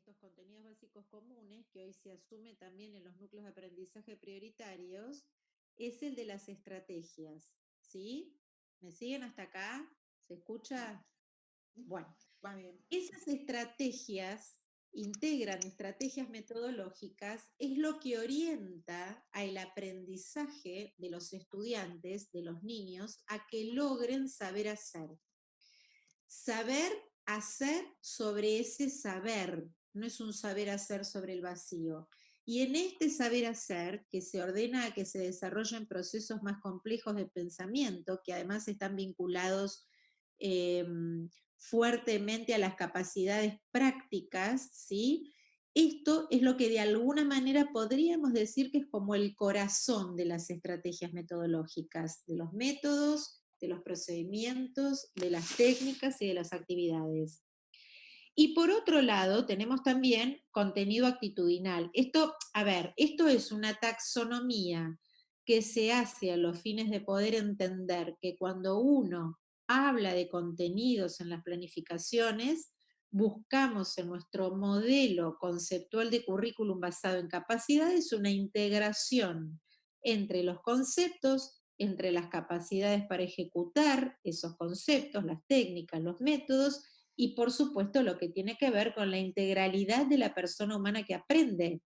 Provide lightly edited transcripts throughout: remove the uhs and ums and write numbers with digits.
estos contenidos básicos comunes, que hoy se asume también en los núcleos de aprendizaje prioritarios, es el de las estrategias, ¿sí? ¿Me siguen hasta acá? ¿Se escucha? Bueno, Va bien. esas estrategias integran estrategias metodológicas, es lo que orienta al aprendizaje de los estudiantes, de los niños, a que logren saber hacer. Saber hacer sobre ese saber, no es un saber hacer sobre el vacío. Y en este saber hacer, que se ordena a que se desarrollen procesos más complejos de pensamiento, que además están vinculados eh, fuertemente a las capacidades prácticas, ¿sí? Esto es lo que de alguna manera podríamos decir que es como el corazón de las estrategias metodológicas, de los métodos, de los procedimientos, de las técnicas y de las actividades. Y por otro lado, tenemos también contenido actitudinal. Esto, a ver, esto es una taxonomía que se hace a los fines de poder entender que cuando uno habla de contenidos en las planificaciones, buscamos en nuestro modelo conceptual de currículum basado en capacidades una integración entre los conceptos, entre las capacidades para ejecutar esos conceptos, las técnicas, los métodos, y por supuesto lo que tiene que ver con la integralidad de la persona humana que aprende,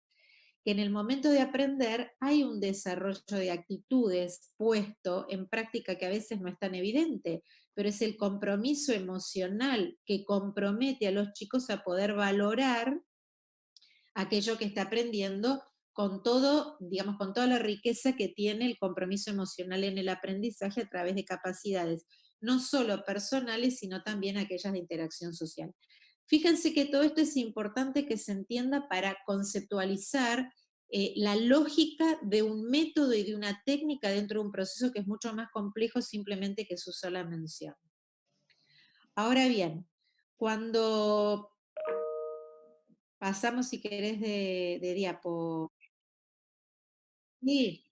que en el momento de aprender hay un desarrollo de actitudes puesto en práctica que a veces no es tan evidente, pero es el compromiso emocional que compromete a los chicos a poder valorar aquello que está aprendiendo con todo, digamos, con toda la riqueza que tiene el compromiso emocional en el aprendizaje a través de capacidades, no solo personales, sino también aquellas de interacción social. Fíjense que todo esto es importante que se entienda para conceptualizar la lógica de un método y de una técnica dentro de un proceso que es mucho más complejo simplemente que su sola mención. Ahora bien, cuando pasamos, si querés, de diapo. Sí,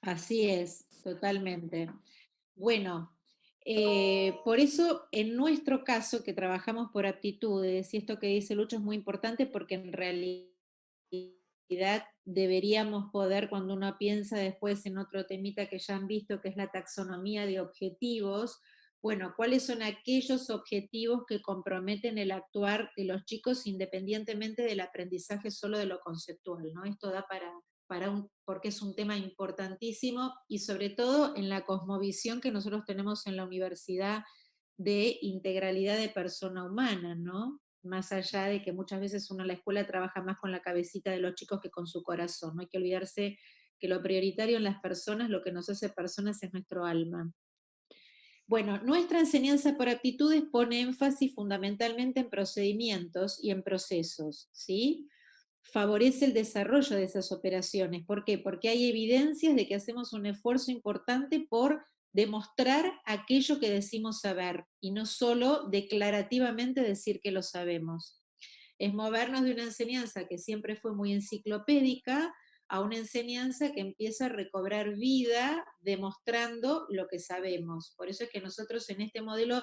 así es, totalmente. Bueno, por eso en nuestro caso que trabajamos por aptitudes, y esto que dice Lucho es muy importante porque en realidad deberíamos poder, cuando uno piensa después en otro temita que ya han visto, que es la taxonomía de objetivos, bueno, ¿cuáles son aquellos objetivos que comprometen el actuar de los chicos independientemente del aprendizaje solo de lo conceptual, ¿no? Esto da porque es un tema importantísimo y sobre todo en la cosmovisión que nosotros tenemos en la universidad de integralidad de persona humana, ¿no? Más allá de que muchas veces uno en la escuela trabaja más con la cabecita de los chicos que con su corazón. No hay que olvidarse que lo prioritario en las personas, lo que nos hace personas es nuestro alma. Bueno, nuestra enseñanza por aptitudes pone énfasis fundamentalmente en procedimientos y en procesos, ¿sí? Favorece el desarrollo de esas operaciones. ¿Por qué? Porque hay evidencias de que hacemos un esfuerzo importante por demostrar aquello que decimos saber y no solo declarativamente decir que lo sabemos. Es movernos de una enseñanza que siempre fue muy enciclopédica a una enseñanza que empieza a recobrar vida demostrando lo que sabemos. Por eso es que nosotros en este modelo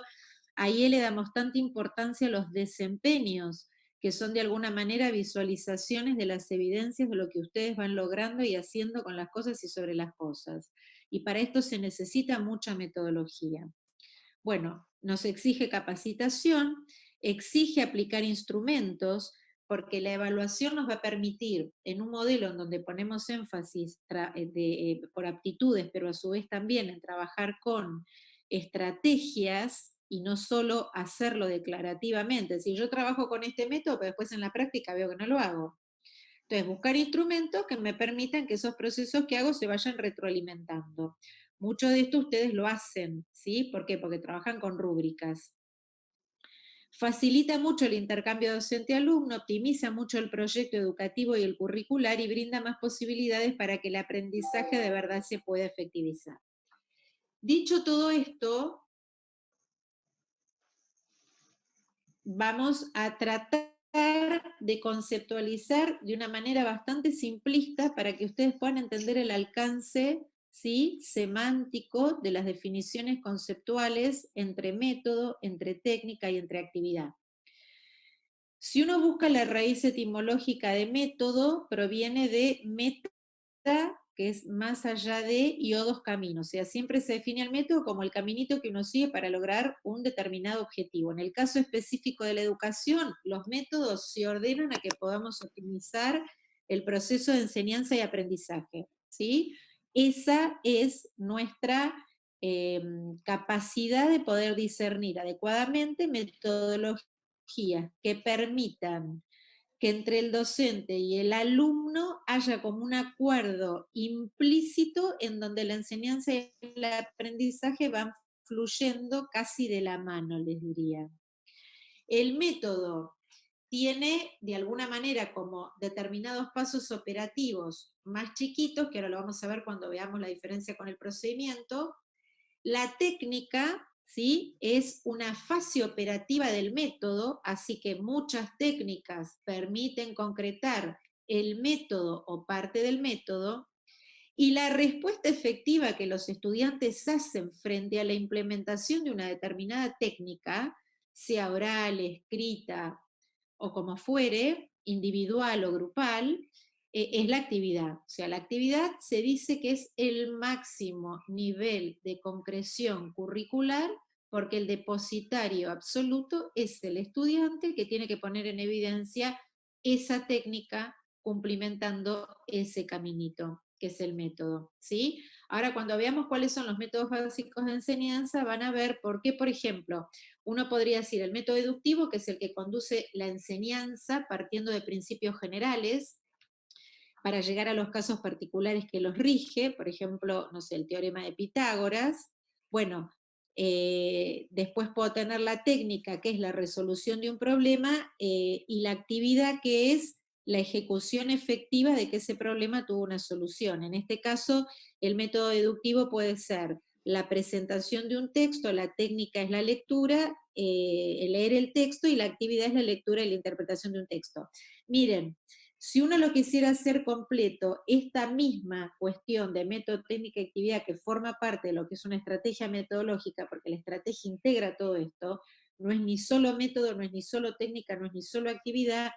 ahí le damos tanta importancia a los desempeños, que son de alguna manera visualizaciones de las evidencias de lo que ustedes van logrando y haciendo con las cosas y sobre las cosas. Y para esto se necesita mucha metodología. Bueno, nos exige capacitación, exige aplicar instrumentos, porque la evaluación nos va a permitir, en un modelo en donde ponemos énfasis por aptitudes, pero a su vez también en trabajar con estrategias y no solo hacerlo declarativamente. Si yo trabajo con este método, pero después en la práctica veo que no lo hago. Entonces, buscar instrumentos que me permitan que esos procesos que hago se vayan retroalimentando. Mucho de esto ustedes lo hacen, ¿sí? ¿Por qué? Porque trabajan con rúbricas. Facilita mucho el intercambio docente-alumno, optimiza mucho el proyecto educativo y el curricular y brinda más posibilidades para que el aprendizaje de verdad se pueda efectivizar. Dicho todo esto, vamos a tratar de conceptualizar de una manera bastante simplista para que ustedes puedan entender el alcance, ¿sí?, semántico de las definiciones conceptuales entre método, entre técnica y entre actividad. Si uno busca la raíz etimológica de método, proviene de meta, que es más allá de, y o dos caminos. O sea, siempre se define el método como el caminito que uno sigue para lograr un determinado objetivo. En el caso específico de la educación, los métodos se ordenan a que podamos optimizar el proceso de enseñanza y aprendizaje, ¿sí? Esa es nuestra capacidad de poder discernir adecuadamente metodologías que permitan que entre el docente y el alumno haya como un acuerdo implícito en donde la enseñanza y el aprendizaje van fluyendo casi de la mano, les diría. El método tiene de alguna manera como determinados pasos operativos más chiquitos, que ahora lo vamos a ver cuando veamos la diferencia con el procedimiento. La técnica, ¿sí?, es una fase operativa del método, así que muchas técnicas permiten concretar el método o parte del método, y la respuesta efectiva que los estudiantes hacen frente a la implementación de una determinada técnica, sea oral, escrita o como fuere, individual o grupal, es la actividad. O sea, la actividad se dice que es el máximo nivel de concreción curricular porque el depositario absoluto es el estudiante que tiene que poner en evidencia esa técnica cumplimentando ese caminito, que es el método, ¿sí? Ahora, cuando veamos cuáles son los métodos básicos de enseñanza, van a ver por qué, por ejemplo, uno podría decir el método deductivo, que es el que conduce la enseñanza partiendo de principios generales para llegar a los casos particulares que los rige, por ejemplo, no sé, el teorema de Pitágoras. Bueno, después puedo tener la técnica, que es la resolución de un problema, y la actividad, que es la ejecución efectiva de que ese problema tuvo una solución. En este caso, el método deductivo puede ser la presentación de un texto, la técnica es la lectura, leer el texto, y la actividad es la lectura y la interpretación de un texto. Miren, si uno lo quisiera hacer completo, esta misma cuestión de método, técnica y actividad, que forma parte de lo que es una estrategia metodológica, porque la estrategia integra todo esto, no es ni solo método, no es ni solo técnica, no es ni solo actividad,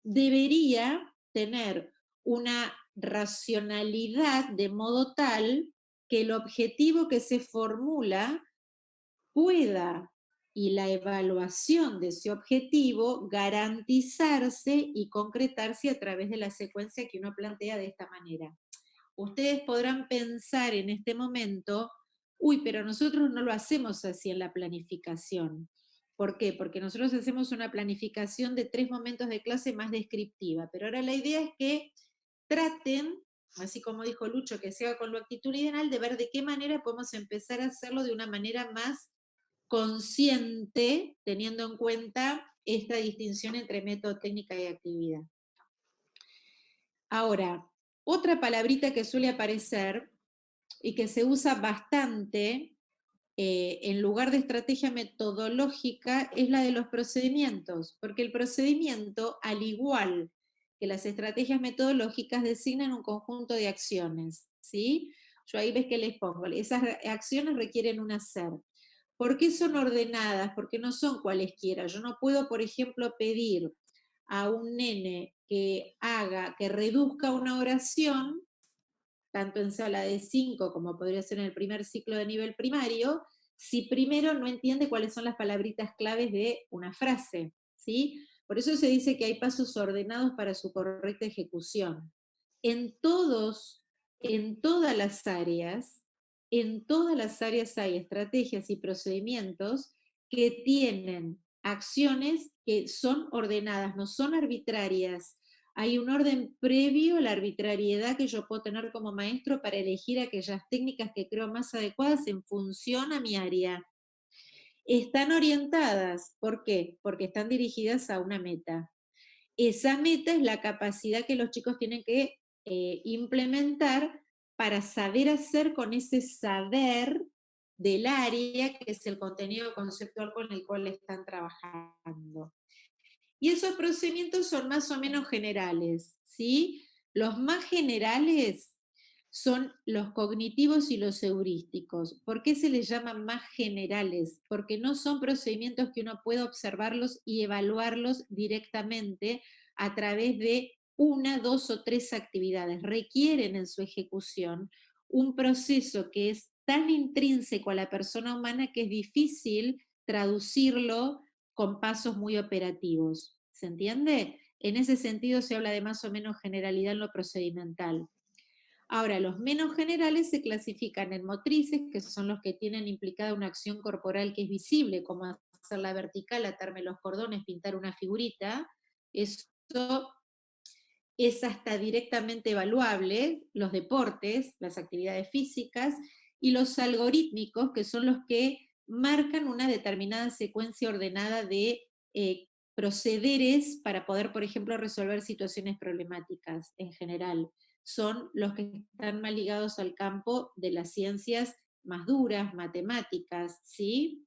debería tener una racionalidad de modo tal que el objetivo que se formula pueda, y la evaluación de ese objetivo, garantizarse y concretarse a través de la secuencia que uno plantea de esta manera. Ustedes podrán pensar en este momento, uy, pero nosotros no lo hacemos así en la planificación. ¿Por qué? Porque nosotros hacemos una planificación de 3 momentos de clase más descriptiva, pero ahora la idea es que traten, así como dijo Lucho, que se haga con lo actitudinal, de ver de qué manera podemos empezar a hacerlo de una manera más consciente, teniendo en cuenta esta distinción entre método, técnica y actividad. Ahora, otra palabrita que suele aparecer y que se usa bastante en lugar de estrategia metodológica es la de los procedimientos, porque el procedimiento, al igual que las estrategias metodológicas, designan un conjunto de acciones, ¿sí? Yo ahí ves que les pongo, esas acciones requieren un hacer. ¿Por qué son ordenadas? Porque no son cualesquiera. Yo no puedo, por ejemplo, pedir a un nene que reduzca una oración, tanto en sala de 5 como podría ser en el primer ciclo de nivel primario, si primero no entiende cuáles son las palabritas claves de una frase, ¿sí? Por eso se dice que hay pasos ordenados para su correcta ejecución. En todos, en todas las áreas, en todas las áreas hay estrategias y procedimientos que tienen acciones que son ordenadas, no son arbitrarias. Hay un orden previo a la arbitrariedad que yo puedo tener como maestro para elegir aquellas técnicas que creo más adecuadas en función a mi área. Están orientadas, ¿por qué? Porque están dirigidas a una meta. Esa meta es la capacidad que los chicos tienen que implementar para saber hacer con ese saber del área, que es el contenido conceptual con el cual están trabajando. Y esos procedimientos son más o menos generales, ¿sí? Los más generales son los cognitivos y los heurísticos. ¿Por qué se les llaman más generales? Porque no son procedimientos que uno pueda observarlos y evaluarlos directamente a través de una, dos o tres actividades. Requieren en su ejecución un proceso que es tan intrínseco a la persona humana que es difícil traducirlo con pasos muy operativos. ¿Se entiende? En ese sentido se habla de más o menos generalidad en lo procedimental. Ahora, los menos generales se clasifican en motrices, que son los que tienen implicada una acción corporal que es visible, como hacerla vertical, atarme los cordones, pintar una figurita. Eso es hasta directamente evaluable, los deportes, las actividades físicas, y los algorítmicos, que son los que marcan una determinada secuencia ordenada de procederes para poder, por ejemplo, resolver situaciones problemáticas en general. Son los que están más ligados al campo de las ciencias más duras, matemáticas, ¿sí?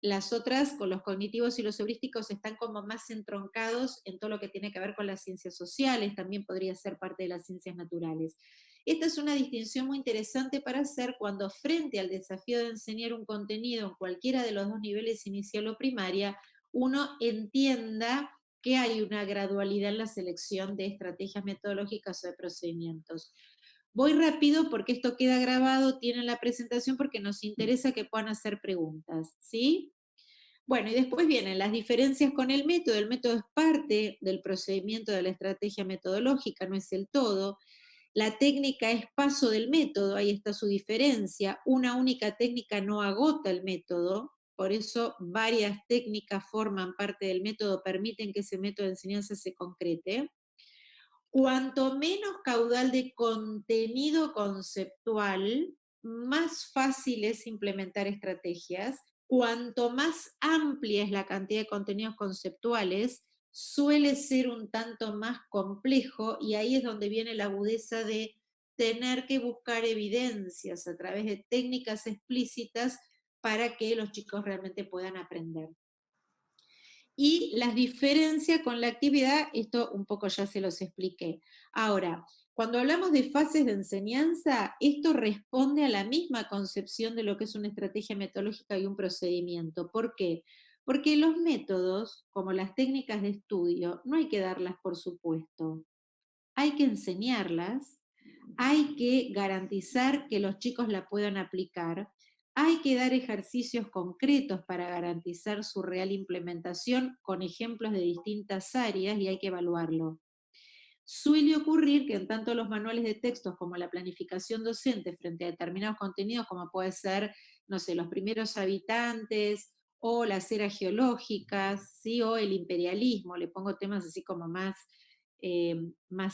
Las otras, con los cognitivos y los heurísticos, están como más entroncados en todo lo que tiene que ver con las ciencias sociales, también podría ser parte de las ciencias naturales. Esta es una distinción muy interesante para hacer cuando frente al desafío de enseñar un contenido en cualquiera de los dos niveles, inicial o primaria, uno entienda que hay una gradualidad en la selección de estrategias metodológicas o de procedimientos. Voy rápido porque esto queda grabado, tienen la presentación porque nos interesa que puedan hacer preguntas, ¿sí? Bueno, y después vienen las diferencias con el método. El método es parte del procedimiento de la estrategia metodológica, no es el todo. La técnica es paso del método, ahí está su diferencia. Una única técnica no agota el método, por eso varias técnicas forman parte del método, permiten que ese método de enseñanza se concrete. Cuanto menos caudal de contenido conceptual, más fácil es implementar estrategias. Cuanto más amplia es la cantidad de contenidos conceptuales, suele ser un tanto más complejo, y ahí es donde viene la agudeza de tener que buscar evidencias a través de técnicas explícitas para que los chicos realmente puedan aprender. Y las diferencias con la actividad, esto un poco ya se los expliqué. Ahora, cuando hablamos de fases de enseñanza, esto responde a la misma concepción de lo que es una estrategia metodológica y un procedimiento. ¿Por qué? Porque los métodos, como las técnicas de estudio, no hay que darlas por supuesto. Hay que enseñarlas, hay que garantizar que los chicos la puedan aplicar, hay que dar ejercicios concretos para garantizar su real implementación con ejemplos de distintas áreas y hay que evaluarlo. Suele ocurrir que en tanto los manuales de textos como la planificación docente frente a determinados contenidos, como puede ser, no sé, los primeros habitantes o las eras geológicas, ¿sí? O el imperialismo, le pongo temas así como más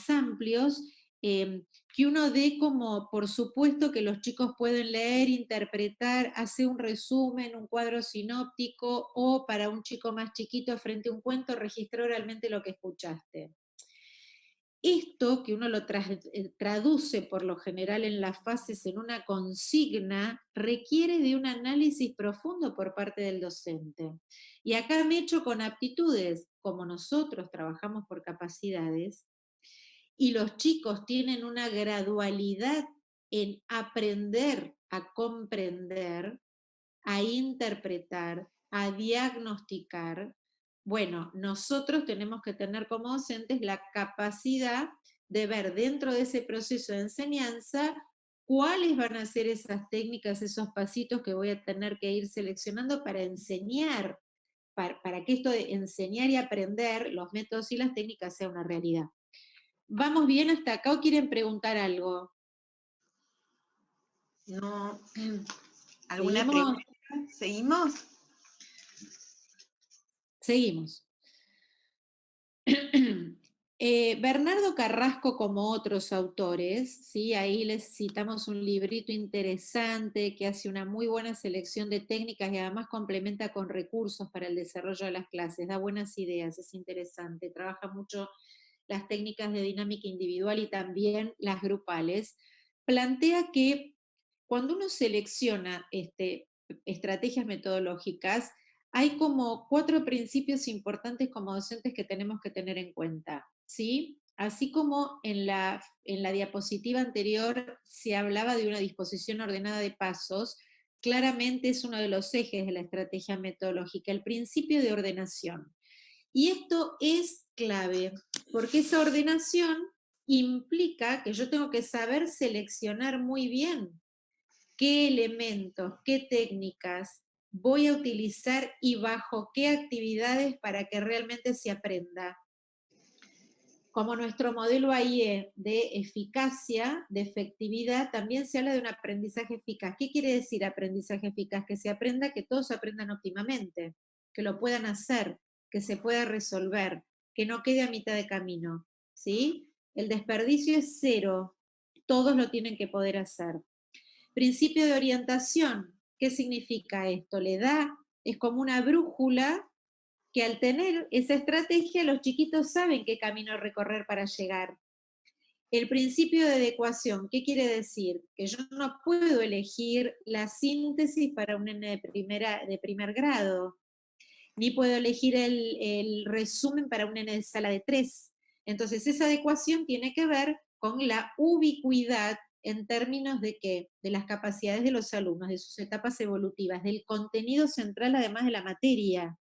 amplios, que uno dé como por supuesto que los chicos pueden leer, interpretar, hacer un resumen, un cuadro sinóptico, o para un chico más chiquito frente a un cuento, registrar oralmente lo que escuchaste. Esto, que uno lo traduce por lo general en las fases en una consigna, requiere de un análisis profundo por parte del docente. Y acá me echo con aptitudes, como nosotros trabajamos por capacidades, y los chicos tienen una gradualidad en aprender a comprender, a interpretar, a diagnosticar. Bueno, nosotros tenemos que tener como docentes la capacidad de ver dentro de ese proceso de enseñanza ¿Cuáles van a ser esas técnicas, esos pasitos que voy a tener que ir seleccionando para enseñar, para que esto de enseñar y aprender los métodos y las técnicas sea una realidad? ¿Vamos bien hasta acá o quieren preguntar algo? No. ¿Alguna ¿Seguimos? pregunta? ¿Seguimos? Seguimos. Bernardo Carrasco, como otros autores, ¿sí? Ahí les citamos un librito interesante que hace una muy buena selección de técnicas y además complementa con recursos para el desarrollo de las clases, da buenas ideas, es interesante, trabaja mucho las técnicas de dinámica individual y también las grupales. Plantea que cuando uno selecciona estrategias metodológicas, hay como 4 principios importantes como docentes que tenemos que tener en cuenta, ¿sí? Así como en la diapositiva anterior se hablaba de una disposición ordenada de pasos, claramente es uno de los ejes de la estrategia metodológica, el principio de ordenación. Y esto es clave, porque esa ordenación implica que yo tengo que saber seleccionar muy bien qué elementos, qué técnicas voy a utilizar y bajo qué actividades para que realmente se aprenda. Como nuestro modelo AIE de eficacia, de efectividad, también se habla de un aprendizaje eficaz. ¿Qué quiere decir aprendizaje eficaz? Que se aprenda, que todos aprendan óptimamente, que lo puedan hacer, que se pueda resolver, que no quede a mitad de camino, ¿sí? El desperdicio es cero, todos lo tienen que poder hacer. Principio de orientación, ¿qué significa esto? Le da, es como una brújula que al tener esa estrategia los chiquitos saben qué camino recorrer para llegar. El principio de adecuación, ¿qué quiere decir? Que yo no puedo elegir la síntesis para un nene de primer grado, ni puedo elegir el resumen para un nene de sala de 3. Entonces, esa adecuación tiene que ver con la ubicuidad en términos de qué? De las capacidades de los alumnos, de sus etapas evolutivas, del contenido central además de la materia.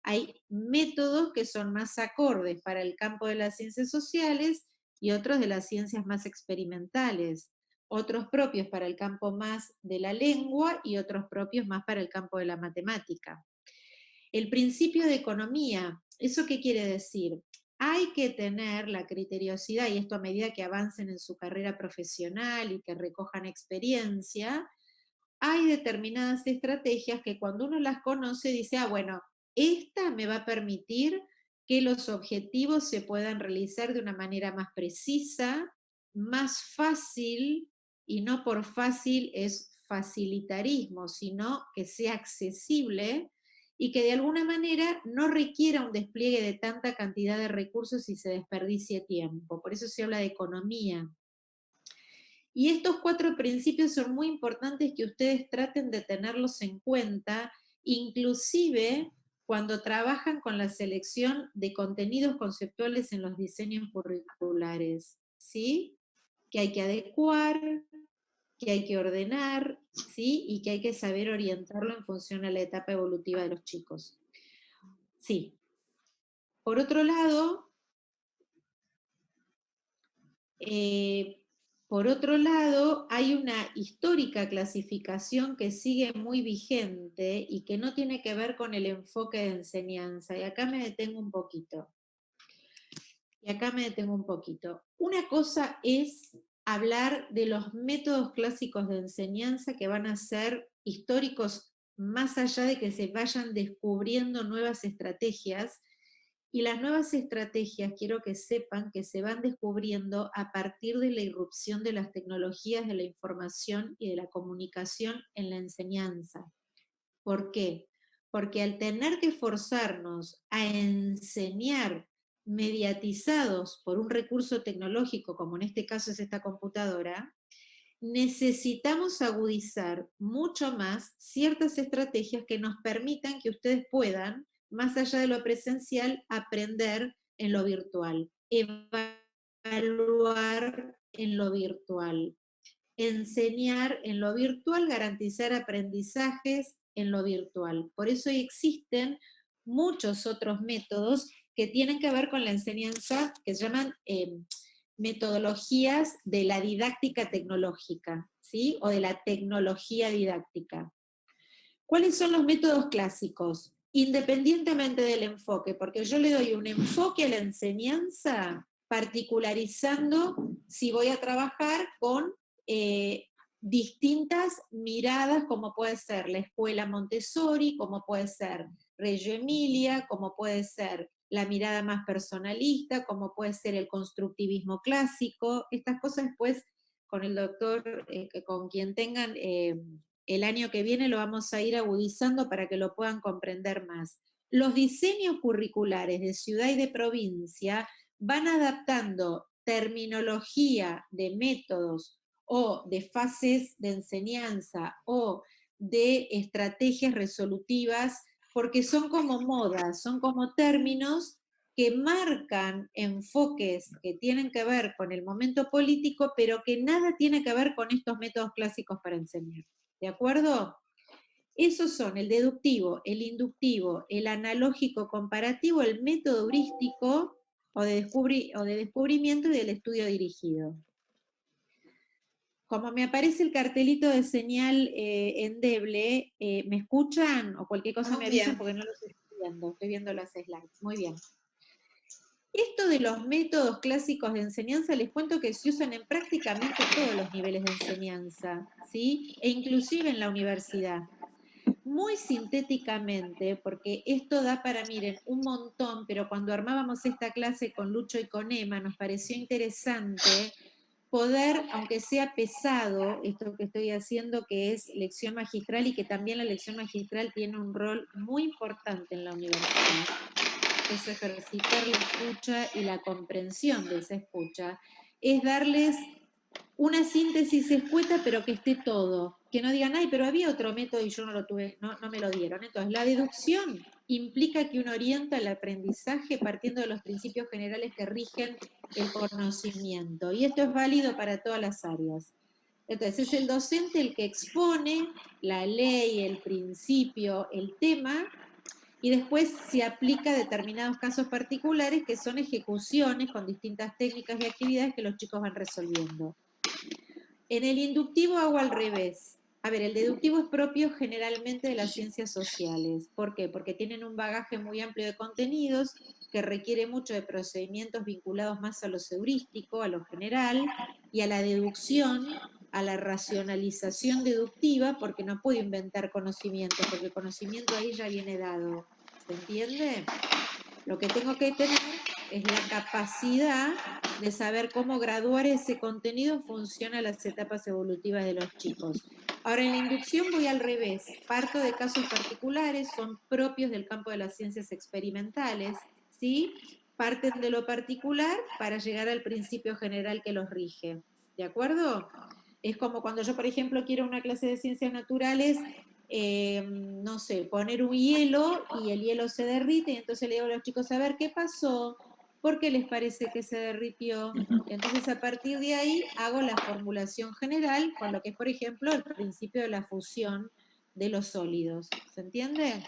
Hay métodos que son más acordes para el campo de las ciencias sociales y otros de las ciencias más experimentales, otros propios para el campo más de la lengua y otros propios más para el campo de la matemática. El principio de economía, ¿eso qué quiere decir? Hay que tener la criteriosidad, y esto a medida que avancen en su carrera profesional y que recojan experiencia, hay determinadas estrategias que cuando uno las conoce dice, ah, bueno, esta me va a permitir que los objetivos se puedan realizar de una manera más precisa, más fácil, y no por fácil es facilitarismo, sino que sea accesible y que de alguna manera no requiera un despliegue de tanta cantidad de recursos y se desperdicie tiempo. Por eso se habla de economía. Y estos 4 principios son muy importantes que ustedes traten de tenerlos en cuenta, inclusive cuando trabajan con la selección de contenidos conceptuales en los diseños curriculares, ¿sí? Que hay que adecuar, que hay que ordenar, ¿sí? Y que hay que saber orientarlo en función a la etapa evolutiva de los chicos. Sí. Por otro lado, Eh, por otro lado, hay una histórica clasificación que sigue muy vigente y que no tiene que ver con el enfoque de enseñanza. Y acá me detengo un poquito. Una cosa es hablar de los métodos clásicos de enseñanza que van a ser históricos más allá de que se vayan descubriendo nuevas estrategias. Y las nuevas estrategias, quiero que sepan que se van descubriendo a partir de la irrupción de las tecnologías de la información y de la comunicación en la enseñanza. ¿Por qué? Porque al tener que forzarnos a enseñar mediatizados por un recurso tecnológico, como en este caso es esta computadora, necesitamos agudizar mucho más ciertas estrategias que nos permitan que ustedes puedan, más allá de lo presencial, aprender en lo virtual, evaluar en lo virtual, enseñar en lo virtual, garantizar aprendizajes en lo virtual. Por eso existen muchos otros métodos que tienen que ver con la enseñanza, que se llaman metodologías de la didáctica tecnológica, ¿sí? O de la tecnología didáctica. ¿Cuáles son los métodos clásicos? Independientemente del enfoque, porque yo le doy un enfoque a la enseñanza particularizando si voy a trabajar con distintas miradas, como puede ser la escuela Montessori, como puede ser Reggio Emilia, como puede ser la mirada más personalista, como puede ser el constructivismo clásico. Estas cosas después con el doctor, con quien tengan el año que viene lo vamos a ir agudizando para que lo puedan comprender más. Los diseños curriculares de ciudad y de provincia van adaptando terminología de métodos o de fases de enseñanza o de estrategias resolutivas, porque son como modas, son como términos que marcan enfoques que tienen que ver con el momento político, pero que nada tiene que ver con estos métodos clásicos para enseñar. ¿De acuerdo? Esos son el deductivo, el inductivo, el analógico comparativo, el método heurístico o de descubrimiento y del estudio dirigido. Como me aparece el cartelito de señal endeble, ¿me escuchan? O cualquier cosa me avisan porque no los estoy viendo las slides. Muy bien. Esto de los métodos clásicos de enseñanza, les cuento que se usan en prácticamente todos los niveles de enseñanza, ¿sí? E inclusive en la universidad. Muy sintéticamente, porque esto da para, miren, un montón, pero cuando armábamos esta clase con Lucho y con Emma, nos pareció interesante poder, aunque sea pesado, esto que estoy haciendo, que es lección magistral, y que también la lección magistral tiene un rol muy importante en la universidad, es ejercitar la escucha y la comprensión de esa escucha, es darles una síntesis escueta, pero que esté todo. Que no digan, ay, pero había otro método y yo no lo tuve, no me lo dieron. Entonces, la deducción implica que uno orienta el aprendizaje partiendo de los principios generales que rigen el conocimiento. Y esto es válido para todas las áreas. Entonces, es el docente el que expone la ley, el principio, el tema, y después se aplica a determinados casos particulares que son ejecuciones con distintas técnicas y actividades que los chicos van resolviendo. En el inductivo hago al revés. A ver, el deductivo es propio generalmente de las ciencias sociales. ¿Por qué? Porque tienen un bagaje muy amplio de contenidos que requiere mucho de procedimientos vinculados más a lo heurístico, a lo general, y a la deducción, a la racionalización deductiva, porque no puedo inventar conocimiento, porque el conocimiento ahí ya viene dado. ¿Se entiende? Lo que tengo que tener es la capacidad de saber cómo graduar ese contenido en función a las etapas evolutivas de los chicos. Ahora, en la inducción voy al revés. Parto de casos particulares, son propios del campo de las ciencias experimentales, ¿sí? Parten de lo particular para llegar al principio general que los rige. ¿De acuerdo? Es como cuando yo, por ejemplo, quiero una clase de ciencias naturales, no sé, poner un hielo y el hielo se derrite, y entonces le digo a los chicos, a ver, ¿qué pasó? ¿Por qué les parece que se derritió? Entonces, a partir de ahí, hago la formulación general con lo que es, por ejemplo, el principio de la fusión de los sólidos. ¿Se entiende?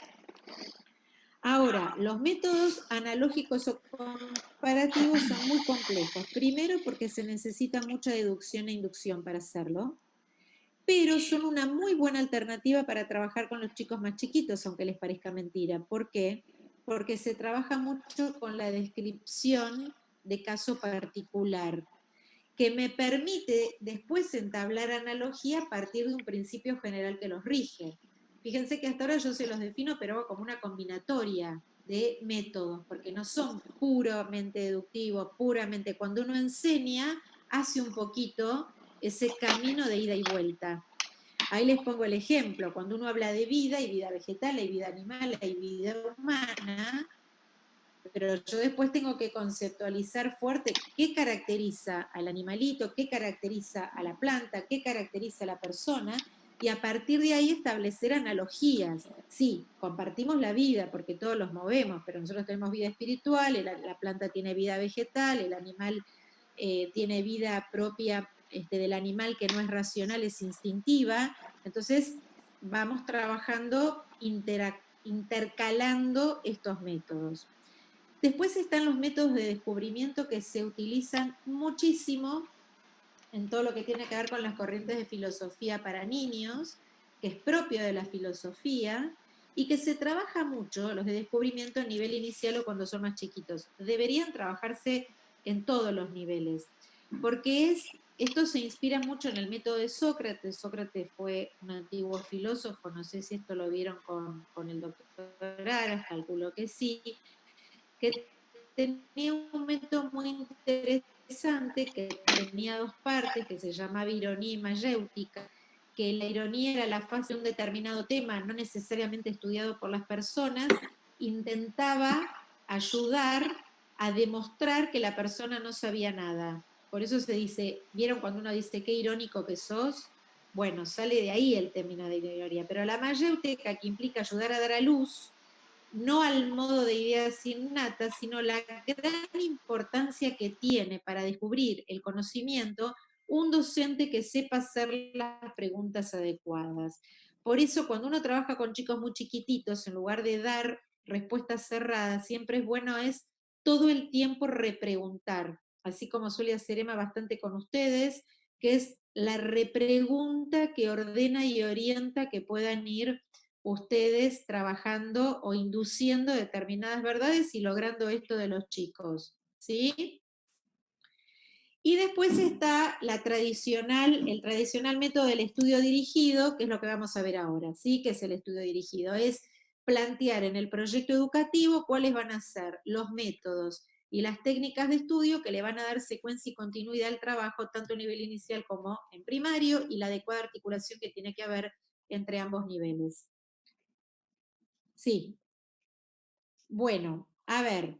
Ahora, los métodos analógicos o comparativos son muy complejos. Primero, porque se necesita mucha deducción e inducción para hacerlo, pero son una muy buena alternativa para trabajar con los chicos más chiquitos, aunque les parezca mentira. ¿Por qué? Porque se trabaja mucho con la descripción de caso particular, que me permite después entablar analogía a partir de un principio general que los rige. Fíjense que hasta ahora yo se los defino, pero hago como una combinatoria de métodos, porque no son puramente deductivos, puramente. Cuando uno enseña, hace un poquito ese camino de ida y vuelta. Ahí les pongo el ejemplo, cuando uno habla de vida, hay vida vegetal, hay vida animal, hay vida humana, pero yo después tengo que conceptualizar fuerte qué caracteriza al animalito, qué caracteriza a la planta, qué caracteriza a la persona, y a partir de ahí establecer analogías. Sí, compartimos la vida porque todos los movemos, pero nosotros tenemos vida espiritual, la planta tiene vida vegetal, el animal tiene vida propia del animal que no es racional, es instintiva. Entonces vamos trabajando intercalando estos métodos. Después están los métodos de descubrimiento que se utilizan muchísimo en todo lo que tiene que ver con las corrientes de filosofía para niños, que es propio de la filosofía, y que se trabaja mucho, los de descubrimiento a nivel inicial o cuando son más chiquitos. Deberían trabajarse en todos los niveles, porque esto se inspira mucho en el método de Sócrates. Sócrates fue un antiguo filósofo, no sé si esto lo vieron con el doctor Aras, calculo que sí, que tenía un método muy interesante, que tenía dos partes, que se llamaba ironía y mayéutica, que la ironía era la fase de un determinado tema, no necesariamente estudiado por las personas, intentaba ayudar a demostrar que la persona no sabía nada. Por eso se dice, ¿vieron cuando uno dice qué irónico que sos? Bueno, sale de ahí el término de ironía, pero la mayéutica, que implica ayudar a dar a luz, no al modo de ideas innatas, sino la gran importancia que tiene para descubrir el conocimiento un docente que sepa hacer las preguntas adecuadas. Por eso, cuando uno trabaja con chicos muy chiquititos, en lugar de dar respuestas cerradas, siempre es bueno todo el tiempo repreguntar, así como suele hacer Emma bastante con ustedes, que es la repregunta que ordena y orienta que puedan ir ustedes trabajando o induciendo determinadas verdades y logrando esto de los chicos, ¿sí? Y después está el tradicional método del estudio dirigido, que es lo que vamos a ver ahora, ¿sí? Que es el estudio dirigido. Es plantear en el proyecto educativo cuáles van a ser los métodos y las técnicas de estudio que le van a dar secuencia y continuidad al trabajo, tanto a nivel inicial como en primario, y la adecuada articulación que tiene que haber entre ambos niveles. Sí, bueno, a ver,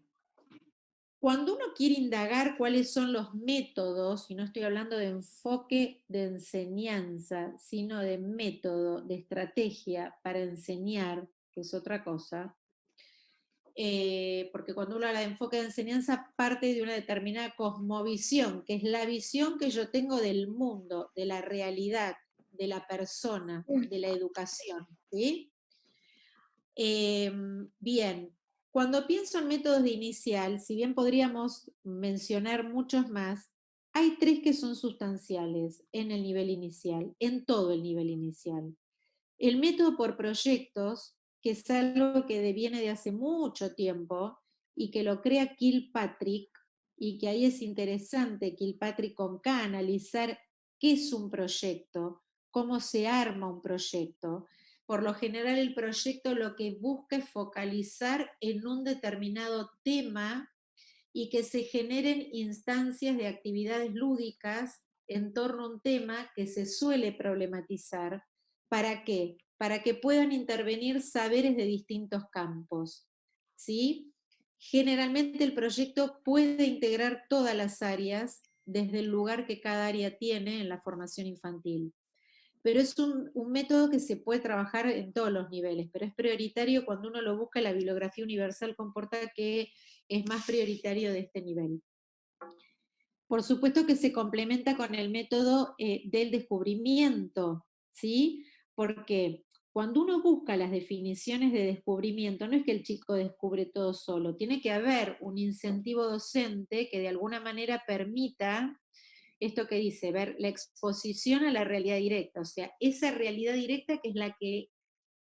cuando uno quiere indagar cuáles son los métodos, y no estoy hablando de enfoque de enseñanza, sino de método, de estrategia para enseñar, que es otra cosa, porque cuando uno habla de enfoque de enseñanza parte de una determinada cosmovisión, que es la visión que yo tengo del mundo, de la realidad, de la persona, de la educación, ¿sí? Bien, cuando pienso en métodos de inicial, si bien podríamos mencionar muchos más, hay tres que son sustanciales en el nivel inicial, en todo el nivel inicial. El método por proyectos, que es algo que viene de hace mucho tiempo y que lo crea Kilpatrick, y que ahí es interesante Kilpatrick con K analizar qué es un proyecto, cómo se arma un proyecto. Por lo general el proyecto lo que busca es focalizar en un determinado tema y que se generen instancias de actividades lúdicas en torno a un tema que se suele problematizar. ¿Para qué? Para que puedan intervenir saberes de distintos campos, ¿sí? Generalmente el proyecto puede integrar todas las áreas desde el lugar que cada área tiene en la formación infantil. Pero es un método que se puede trabajar en todos los niveles, pero es prioritario cuando uno lo busca. La bibliografía universal comporta que es más prioritario de este nivel. Por supuesto que se complementa con el método del descubrimiento, ¿sí? Porque cuando uno busca las definiciones de descubrimiento, no es que el chico descubre todo solo, tiene que haber un incentivo docente que de alguna manera permita esto que dice, ver la exposición a la realidad directa, o sea, esa realidad directa que es la que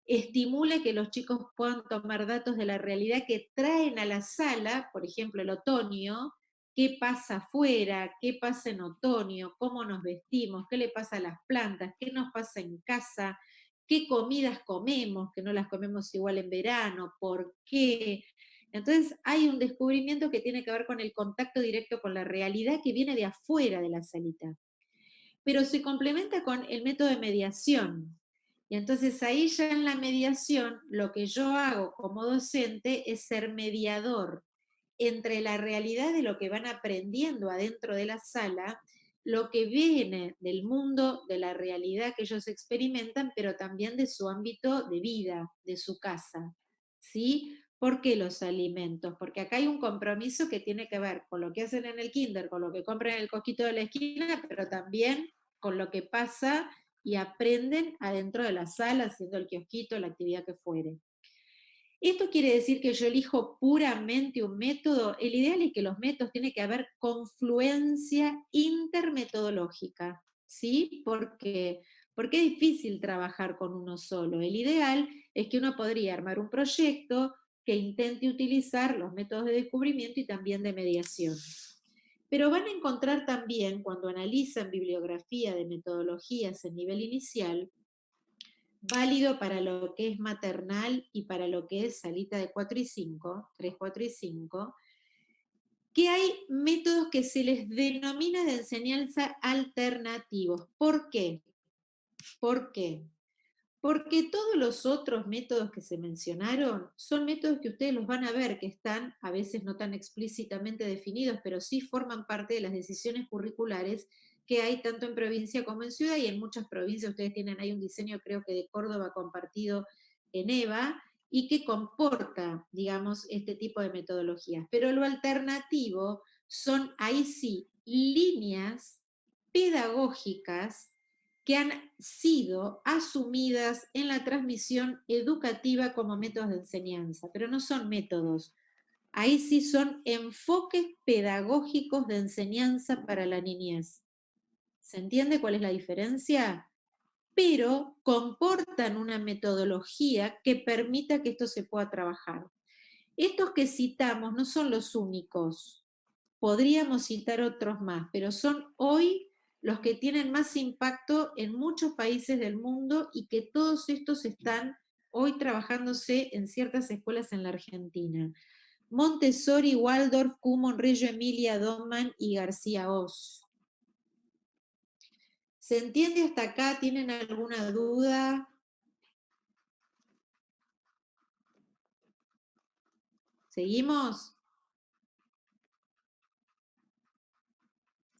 estimula que los chicos puedan tomar datos de la realidad que traen a la sala, por ejemplo, el otoño, qué pasa afuera, qué pasa en otoño, cómo nos vestimos, qué le pasa a las plantas, qué nos pasa en casa, qué comidas comemos, que no las comemos igual en verano, por qué. Entonces hay un descubrimiento que tiene que ver con el contacto directo con la realidad que viene de afuera de la salita. Pero se complementa con el método de mediación. Y entonces ahí ya en la mediación lo que yo hago como docente es ser mediador entre la realidad de lo que van aprendiendo adentro de la sala, lo que viene del mundo, de la realidad que ellos experimentan, pero también de su ámbito de vida, de su casa. ¿Sí? ¿Por qué los alimentos? Porque acá hay un compromiso que tiene que ver con lo que hacen en el kinder, con lo que compran en el cosquito de la esquina, pero también con lo que pasa y aprenden adentro de la sala, haciendo el kiosquito, la actividad que fuere. ¿Esto quiere decir que yo elijo puramente un método? El ideal es que los métodos tiene que haber confluencia intermetodológica, ¿sí? Porque es difícil trabajar con uno solo. El ideal es que uno podría armar un proyecto que intente utilizar los métodos de descubrimiento y también de mediación. Pero van a encontrar también, cuando analizan bibliografía de metodologías en nivel inicial, válido para lo que es maternal y para lo que es salita de 4 y 5, 3, 4 y 5, que hay métodos que se les denomina de enseñanza alternativos. ¿Por qué? ¿Por qué? Porque todos los otros métodos que se mencionaron son métodos que ustedes los van a ver que están a veces no tan explícitamente definidos, pero sí forman parte de las decisiones curriculares que hay tanto en provincia como en ciudad, y en muchas provincias ustedes tienen ahí un diseño, creo que de Córdoba compartido en EVA, y que comporta, digamos, este tipo de metodologías. Pero lo alternativo son, ahí sí, líneas pedagógicas que han sido asumidas en la transmisión educativa como métodos de enseñanza, pero no son métodos. Ahí sí son enfoques pedagógicos de enseñanza para la niñez. ¿Se entiende cuál es la diferencia? Pero comportan una metodología que permita que esto se pueda trabajar. Estos que citamos no son los únicos. Podríamos citar otros más, pero son hoy los que tienen más impacto en muchos países del mundo y que todos estos están hoy trabajándose en ciertas escuelas en la Argentina. Montessori, Waldorf, Kumon, Reggio Emilia, Doman y García Oz. ¿Se entiende hasta acá? ¿Tienen alguna duda? ¿Seguimos?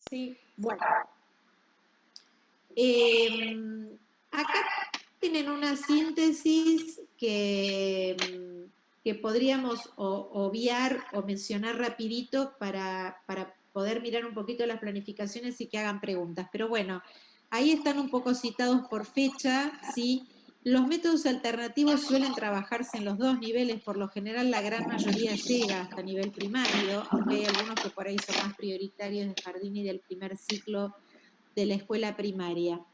Sí. Bueno. Acá tienen una síntesis que podríamos obviar o mencionar rapidito para poder mirar un poquito las planificaciones y que hagan preguntas. Pero bueno, ahí están un poco citados por fecha, ¿sí? Los métodos alternativos suelen trabajarse en los dos niveles, por lo general la gran mayoría llega hasta nivel primario, aunque hay algunos que por ahí son más prioritarios del jardín y del primer ciclo de la escuela primaria.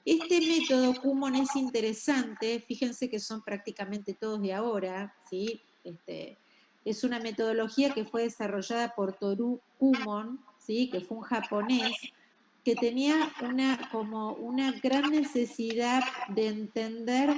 Este método Kumon es interesante, fíjense que son prácticamente todos de ahora, ¿sí? Es una metodología que fue desarrollada por Toru Kumon, ¿sí? Que fue un japonés, que tenía como una gran necesidad de entender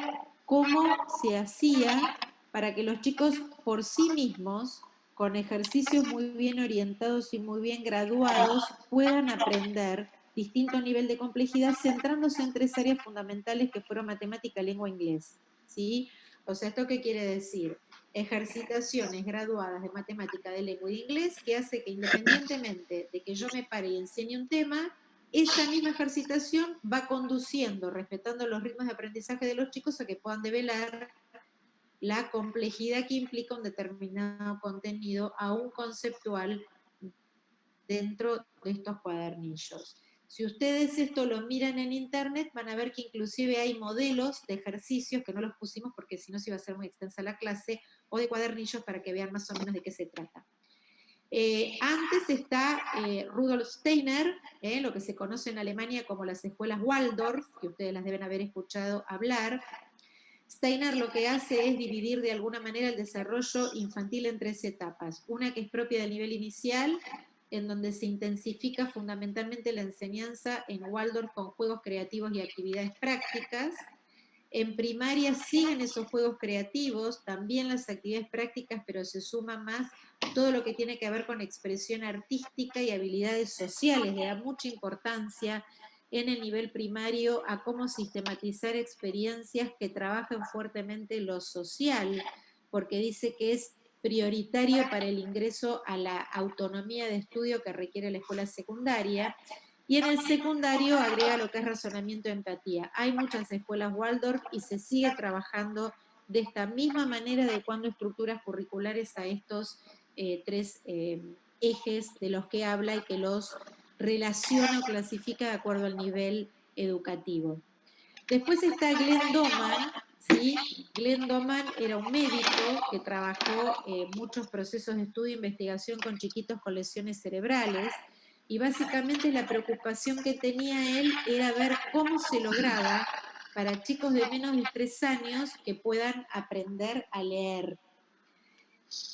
cómo se hacía para que los chicos por sí mismos, con ejercicios muy bien orientados y muy bien graduados, puedan aprender distinto nivel de complejidad, centrándose en tres áreas fundamentales que fueron matemática, lengua, inglés. ¿Sí? O sea, ¿esto qué quiere decir? Ejercitaciones graduadas de matemática, de lengua y de inglés, que hace que independientemente de que yo me pare y enseñe un tema, esa misma ejercitación va conduciendo, respetando los ritmos de aprendizaje de los chicos, a que puedan develar la complejidad que implica un determinado contenido, aún conceptual, dentro de estos cuadernillos. Si ustedes esto lo miran en internet, van a ver que inclusive hay modelos de ejercicios, que no los pusimos porque si no se iba a ser muy extensa la clase, o de cuadernillos para que vean más o menos de qué se trata. Antes está Rudolf Steiner, lo que se conoce en Alemania como las escuelas Waldorf, que ustedes las deben haber escuchado hablar. Steiner lo que hace es dividir de alguna manera el desarrollo infantil en tres etapas. Una que es propia del nivel inicial, en donde se intensifica fundamentalmente la enseñanza en Waldorf con juegos creativos y actividades prácticas. En primaria siguen esos juegos creativos, también las actividades prácticas, pero se suma más todo lo que tiene que ver con expresión artística y habilidades sociales. Le da mucha importancia en el nivel primario a cómo sistematizar experiencias que trabajan fuertemente lo social, porque dice que es prioritario para el ingreso a la autonomía de estudio que requiere la escuela secundaria. Y en el secundario agrega lo que es razonamiento de empatía. Hay muchas escuelas Waldorf y se sigue trabajando de esta misma manera, adecuando estructuras curriculares a estos tres ejes de los que habla y que los relaciona o clasifica de acuerdo al nivel educativo. Después está Glenn Doman, ¿sí? Glenn Doman era un médico que trabajó muchos procesos de estudio e investigación con chiquitos con lesiones cerebrales, y básicamente la preocupación que tenía él era ver cómo se lograba para chicos de menos de 3 años que puedan aprender a leer.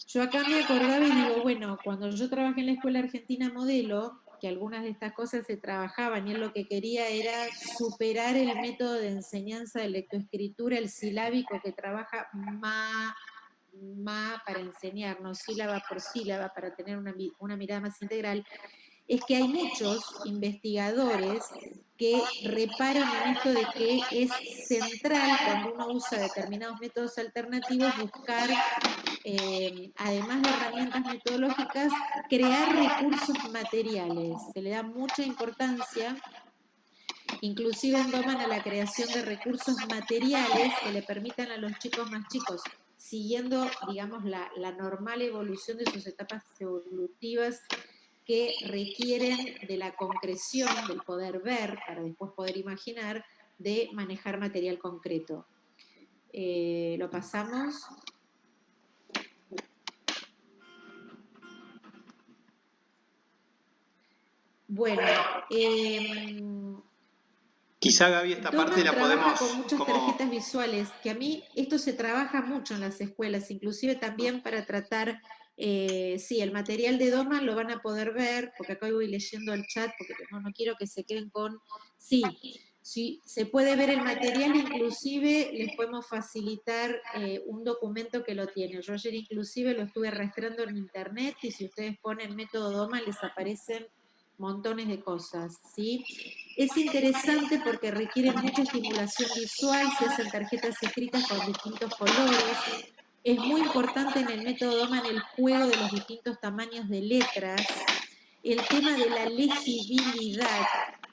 Yo acá me acordaba y digo, bueno, cuando yo trabajé en la Escuela Argentina Modelo, que algunas de estas cosas se trabajaban y él lo que quería era superar el método de enseñanza de lectoescritura, el silábico que trabaja para enseñarnos sílaba por sílaba para tener una mirada más integral, es que hay muchos investigadores que reparan en esto de que es central cuando uno usa determinados métodos alternativos buscar, además de herramientas metodológicas, crear recursos materiales. Se le da mucha importancia, inclusive en Doman, a la creación de recursos materiales que le permitan a los chicos más chicos, siguiendo, digamos, la normal evolución de sus etapas evolutivas, que requieren de la concreción, del poder ver, para después poder imaginar, de manejar material concreto. Lo pasamos. Bueno, quizá, Gaby, esta parte Doman la trabaja podemos con muchas como... tarjetas visuales, que a mí esto se trabaja mucho en las escuelas, inclusive también para tratar, sí, el material de Doman lo van a poder ver, porque acá voy leyendo el chat, porque no quiero que se queden con... Sí, se puede ver el material, inclusive les podemos facilitar un documento que lo tiene. Yo ayer inclusive lo estuve arrastrando en internet, y si ustedes ponen método Doman les aparecen montones de cosas, ¿sí? Es interesante porque requiere mucha estimulación visual, se hacen tarjetas escritas con distintos colores. Es muy importante en el método Doman el juego de los distintos tamaños de letras, el tema de la legibilidad,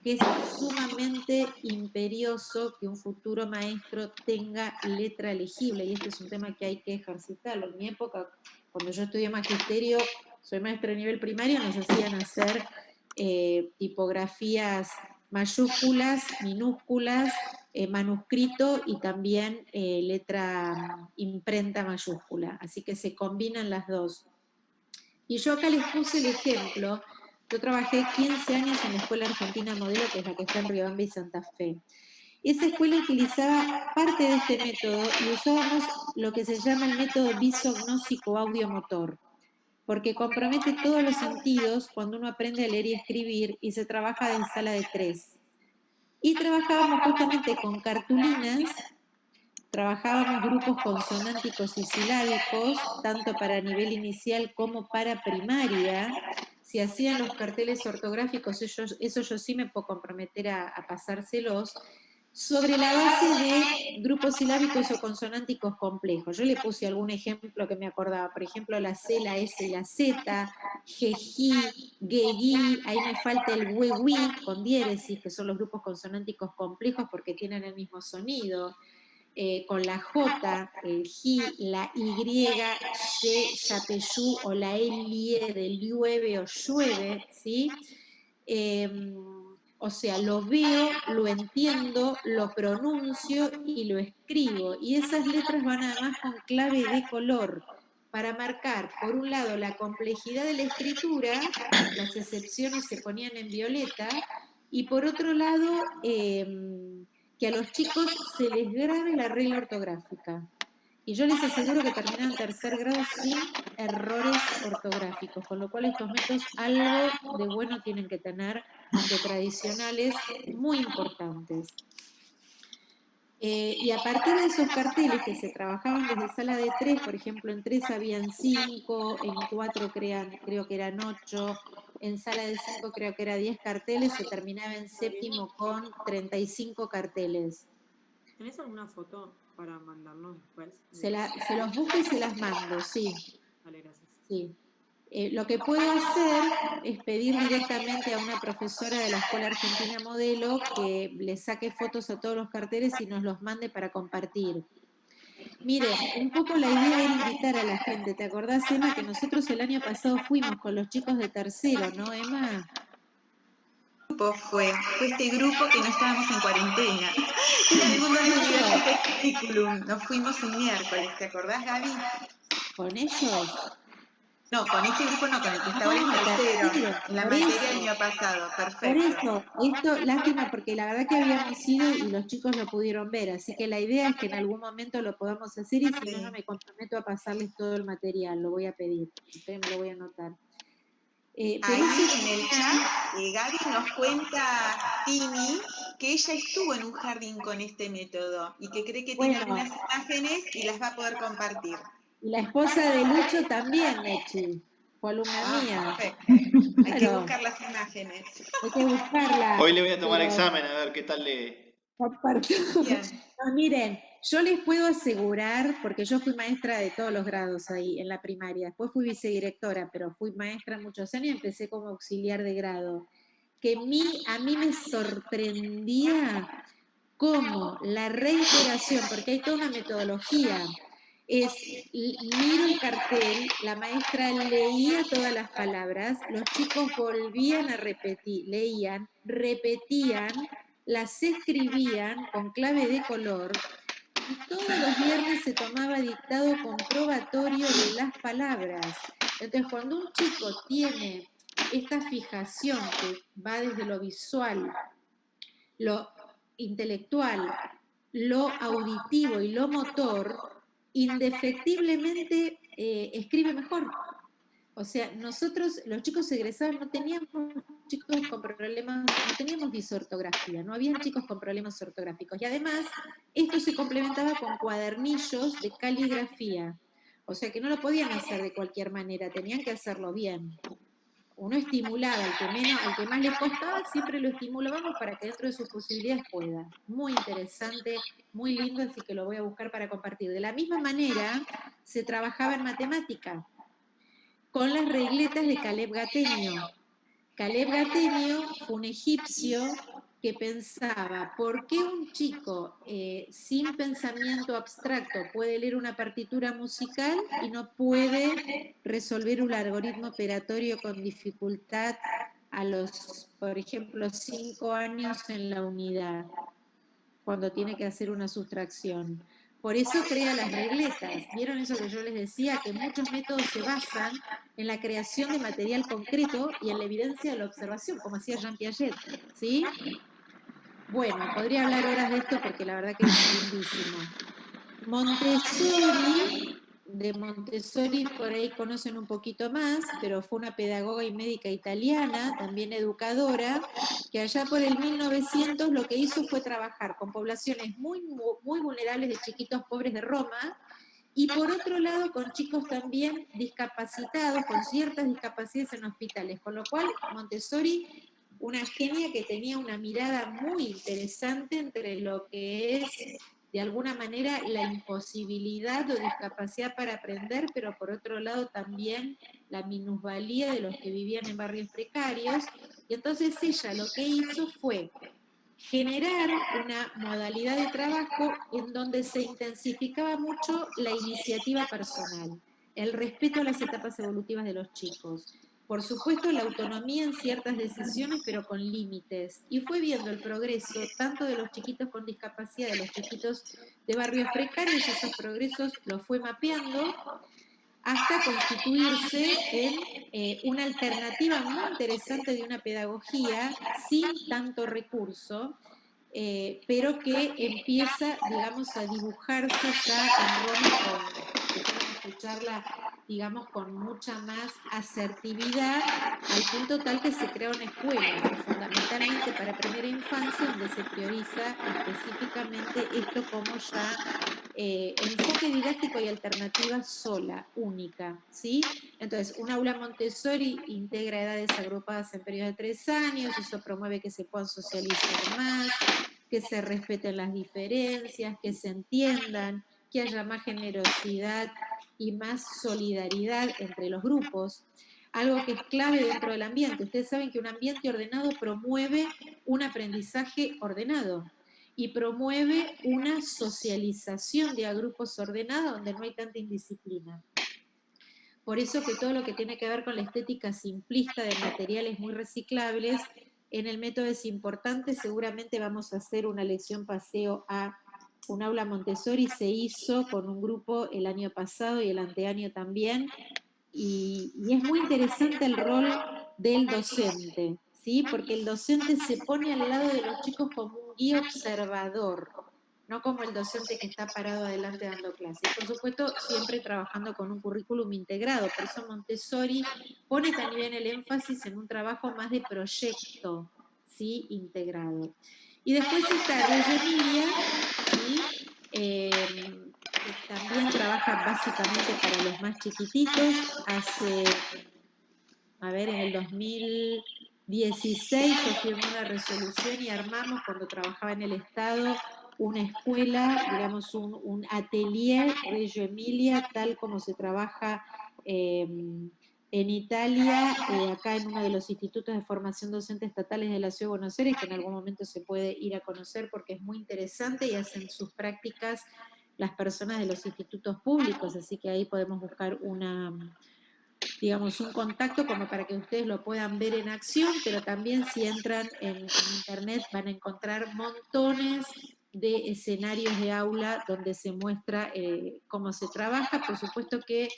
que es sumamente imperioso que un futuro maestro tenga letra legible, y este es un tema que hay que ejercitarlo. En mi época, cuando yo estudié magisterio, soy maestra de nivel primario, nos hacían hacer tipografías mayúsculas, minúsculas, manuscrito y también letra imprenta mayúscula, así que se combinan las dos. Y yo acá les puse el ejemplo. Yo trabajé 15 años en la Escuela Argentina Modelo, que es la que está en Riobamba y Santa Fe. Esa escuela utilizaba parte de este método y usábamos lo que se llama el método visognósico audiomotor, porque compromete todos los sentidos cuando uno aprende a leer y escribir, y se trabaja en sala de 3. Y trabajábamos justamente con cartulinas, trabajábamos grupos consonánticos y silábicos, tanto para nivel inicial como para primaria. Si hacían los carteles ortográficos, eso yo sí me puedo comprometer a pasárselos, sobre la base de grupos silábicos o consonánticos complejos. Yo le puse algún ejemplo que me acordaba, por ejemplo, la C, la S y la Z, její, gueguí, ahí me falta el huehuí con diéresis, que son los grupos consonánticos complejos porque tienen el mismo sonido. Con la J, el J, la Y, Ye, Yapeyú, o la Elie de llueve o llueve, ¿sí? O sea, lo veo, lo entiendo, lo pronuncio y lo escribo. Y esas letras van además con clave de color para marcar, por un lado, la complejidad de la escritura, las excepciones se ponían en violeta, y por otro lado, que a los chicos se les grabe la regla ortográfica. Y yo les aseguro que terminan tercer grado sin errores ortográficos, con lo cual estos métodos algo de bueno tienen que tener, aunque tradicionales, muy importantes. Y a partir de esos carteles que se trabajaban desde sala de 3, por ejemplo, en 3 habían 5, en 4 creo que eran 8, en sala de 5 creo que era 10 carteles, se terminaba en séptimo con 35 carteles. ¿Tenés alguna foto para mandarnos después? Se los busco y se las mando, sí. Vale, gracias. Sí. Lo que puedo hacer es pedir directamente a una profesora de la Escuela Argentina Modelo que le saque fotos a todos los carteles y nos los mande para compartir. Miren, un poco la idea era invitar a la gente. ¿Te acordás, Emma, que nosotros el año pasado fuimos con los chicos de tercero, ¿no, Emma? grupo fue este grupo que no estábamos en cuarentena. Era el mundo del universo currículum. Nos fuimos un miércoles, ¿te acordás, Gaby? ¿Con ellos? No, con este grupo no, con el que está ahora en tercero, en la por materia del eso. año pasado. Por Perfecto. eso, esto, lástima, porque la verdad que habíamos ido y los chicos lo pudieron ver, así que la idea es que en algún momento lo podamos hacer y si no, no me comprometo a pasarles todo el material, lo voy a pedir, ustedes me lo voy a anotar. Pero Ahí ese en el chat, Gaby nos cuenta Tini que ella estuvo en un jardín con este método y que cree que tiene bueno, algunas imágenes y las va a poder compartir. y la esposa de Lucho también, Mechi, fue alumna mía. Perfecto. Hay que Claro, buscar las imágenes. hay que buscarla. Hoy le voy a tomar pero examen a ver qué tal le... comparto. Bien. No, miren, yo les puedo asegurar, porque yo fui maestra de todos los grados ahí en la primaria, después fui vicedirectora, pero fui maestra muchos años y empecé como auxiliar de grado, que a mí me sorprendía cómo la reiteración, porque hay toda una metodología, es, miro el cartel, la maestra leía todas las palabras, los chicos volvían a repetir, leían, repetían, las escribían con clave de color y todos los viernes se tomaba dictado comprobatorio de las palabras. Entonces, cuando un chico tiene esta fijación que va desde lo visual, lo intelectual, lo auditivo y lo motor, indefectiblemente escribe mejor. O sea, nosotros, los chicos egresados, no teníamos chicos con problemas, no teníamos disortografía, no habían chicos con problemas ortográficos. Y además, esto se complementaba con cuadernillos de caligrafía. O sea que no lo podían hacer de cualquier manera, tenían que hacerlo bien. Uno estimulaba, al que más le costaba, siempre lo estimulábamos para que dentro de sus posibilidades pueda. Muy interesante, muy lindo, así que lo voy a buscar para compartir. De la misma manera, se trabajaba en matemática con las regletas de Caleb Gatenio. Caleb Gatenio fue un egipcio que pensaba, ¿por qué un chico sin pensamiento abstracto puede leer una partitura musical y no puede resolver un algoritmo operatorio con dificultad a los, por ejemplo, 5 años en la unidad, cuando tiene que hacer una sustracción? Por eso crea las regletas. ¿Vieron eso que yo les decía? Que muchos métodos se basan en la creación de material concreto y en la evidencia de la observación, como hacía Jean Piaget, ¿sí? Bueno, podría hablar horas de esto porque la verdad que es lindísimo. Montessori, de Montessori por ahí conocen un poquito más, pero fue una pedagoga y médica italiana, también educadora, que allá por el 1900 lo que hizo fue trabajar con poblaciones muy vulnerables de chiquitos pobres de Roma, y por otro lado con chicos también discapacitados, con ciertas discapacidades en hospitales, con lo cual Montessori, una genia que tenía una mirada muy interesante entre lo que es de alguna manera la imposibilidad o discapacidad para aprender, pero por otro lado también la minusvalía de los que vivían en barrios precarios. Y entonces ella lo que hizo fue generar una modalidad de trabajo en donde se intensificaba mucho la iniciativa personal, el respeto a las etapas evolutivas de los chicos. Por supuesto, la autonomía en ciertas decisiones, pero con límites. Y fue viendo el progreso tanto de los chiquitos con discapacidad, de los chiquitos de barrios precarios, esos progresos los fue mapeando hasta constituirse en una alternativa muy interesante de una pedagogía sin tanto recurso, pero que empieza, digamos, a dibujarse ya en Roma, empezamos a escucharla, digamos, con mucha más asertividad, al punto tal que se crea una escuela, fundamentalmente para primera infancia, donde se prioriza específicamente esto como ya enfoque didáctico y alternativa sola, única, ¿sí? Entonces, un aula Montessori integra edades agrupadas en periodos de 3 años, eso promueve que se puedan socializar más, que se respeten las diferencias, que se entiendan, que haya más generosidad y más solidaridad entre los grupos, algo que es clave dentro del ambiente. Ustedes saben que un ambiente ordenado promueve un aprendizaje ordenado y promueve una socialización de grupos ordenados donde no hay tanta indisciplina. Por eso que todo lo que tiene que ver con la estética simplista de materiales muy reciclables en el método es importante. Seguramente vamos a hacer una lección paseo a un aula Montessori, se hizo con un grupo el año pasado y el anteaño también, y es muy interesante el rol del docente, ¿sí? Porque el docente se pone al lado de los chicos como un guía observador, no como el docente que está parado adelante dando clases. Por supuesto, siempre trabajando con un currículum integrado, por eso Montessori pone también el énfasis en un trabajo más de proyecto, ¿sí? Integrado. Y después está Reggio Emilia, ¿sí? Que también trabaja básicamente para los más chiquititos. En el 2016 yo firmé una resolución y armamos, cuando trabajaba en el Estado, una escuela, digamos, un atelier Reggio Emilia, tal como se trabaja en Italia, acá en uno de los institutos de formación docente estatales de la Ciudad de Buenos Aires, que en algún momento se puede ir a conocer porque es muy interesante y hacen sus prácticas las personas de los institutos públicos, así que ahí podemos buscar digamos, un contacto como para que ustedes lo puedan ver en acción, pero también si entran en internet van a encontrar montones de escenarios de aula donde se muestra cómo se trabaja. Por supuesto que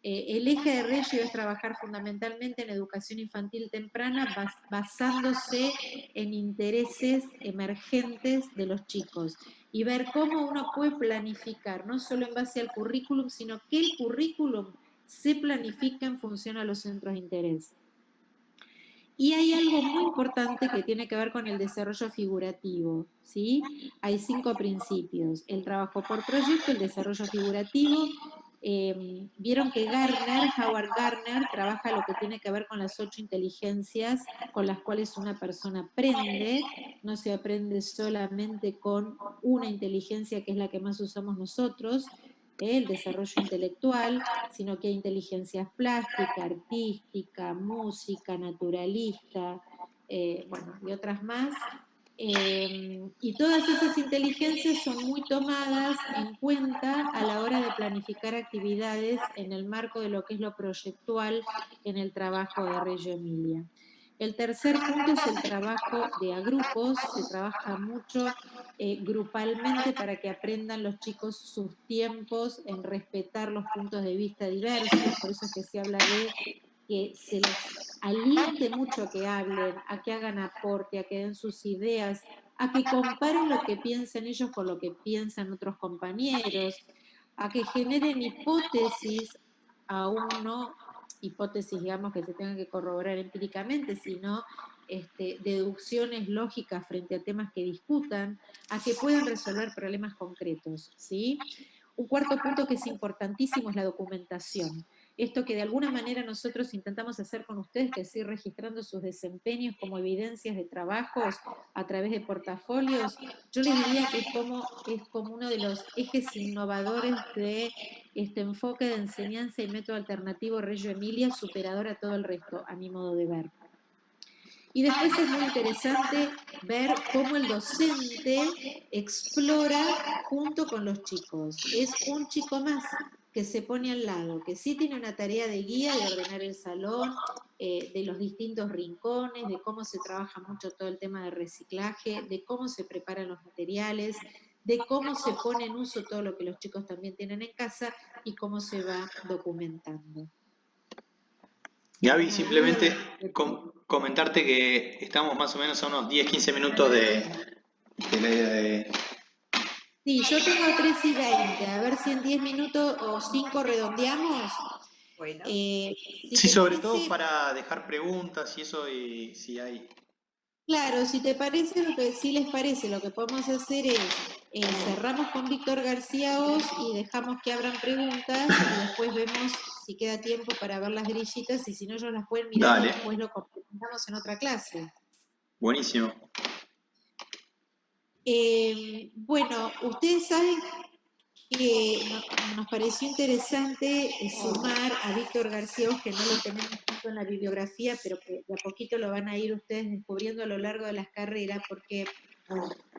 el eje de Reggio es trabajar fundamentalmente en educación infantil temprana, basándose en intereses emergentes de los chicos y ver cómo uno puede planificar, no solo en base al currículum, sino que el currículum se planifica en función a los centros de interés. Y hay algo muy importante que tiene que ver con el desarrollo figurativo, ¿sí? Hay 5 principios: el trabajo por proyecto, el desarrollo figurativo. Vieron que Howard Gardner, trabaja lo que tiene que ver con las 8 inteligencias con las cuales una persona aprende. No se aprende solamente con una inteligencia, que es la que más usamos nosotros, el desarrollo intelectual, sino que hay inteligencias plástica, artística, música, naturalista, y otras más. Y todas esas inteligencias son muy tomadas en cuenta a la hora de planificar actividades en el marco de lo que es lo proyectual en el trabajo de Reggio Emilia. El tercer punto es el trabajo de a grupos. Se trabaja mucho grupalmente para que aprendan los chicos sus tiempos, en respetar los puntos de vista diversos. Por eso es que se habla de que se los aliente mucho a que hablen, a que hagan aporte, a que den sus ideas, a que comparen lo que piensan ellos con lo que piensan otros compañeros, a que generen hipótesis, aún no hipótesis, digamos, que se tengan que corroborar empíricamente, sino deducciones lógicas frente a temas que discutan, a que puedan resolver problemas concretos, ¿sí? Un cuarto punto que es importantísimo es la documentación. Esto que de alguna manera nosotros intentamos hacer con ustedes, que es ir registrando sus desempeños como evidencias de trabajos a través de portafolios. Yo les diría que es como uno de los ejes innovadores de este enfoque de enseñanza y método alternativo Reggio Emilia, superador a todo el resto, a mi modo de ver. Y después es muy interesante ver cómo el docente explora junto con los chicos. Es un chico más que se pone al lado, que sí tiene una tarea de guía, de ordenar el salón, de los distintos rincones, de cómo se trabaja mucho todo el tema de reciclaje, de cómo se preparan los materiales, de cómo se pone en uso todo lo que los chicos también tienen en casa y cómo se va documentando. Gaby, simplemente comentarte que estamos más o menos a unos 10-15 minutos de la idea de... Sí, yo tengo 3 y 20, a ver si en 10 minutos o 5 redondeamos. Bueno. Sí, sobre todo para dejar preguntas y eso, y si hay... Claro, si te parece, si les parece, lo que podemos hacer es cerramos con Víctor García Oz y dejamos que abran preguntas y después vemos si queda tiempo para ver las grillitas, y si no, ellos las pueden mirar y Dale, después lo complementamos en otra clase. buenísimo. Bueno, ustedes saben que nos pareció interesante sumar a Víctor García Oz, que no lo tenemos tanto en la bibliografía, pero que de a poquito lo van a ir ustedes descubriendo a lo largo de las carreras, porque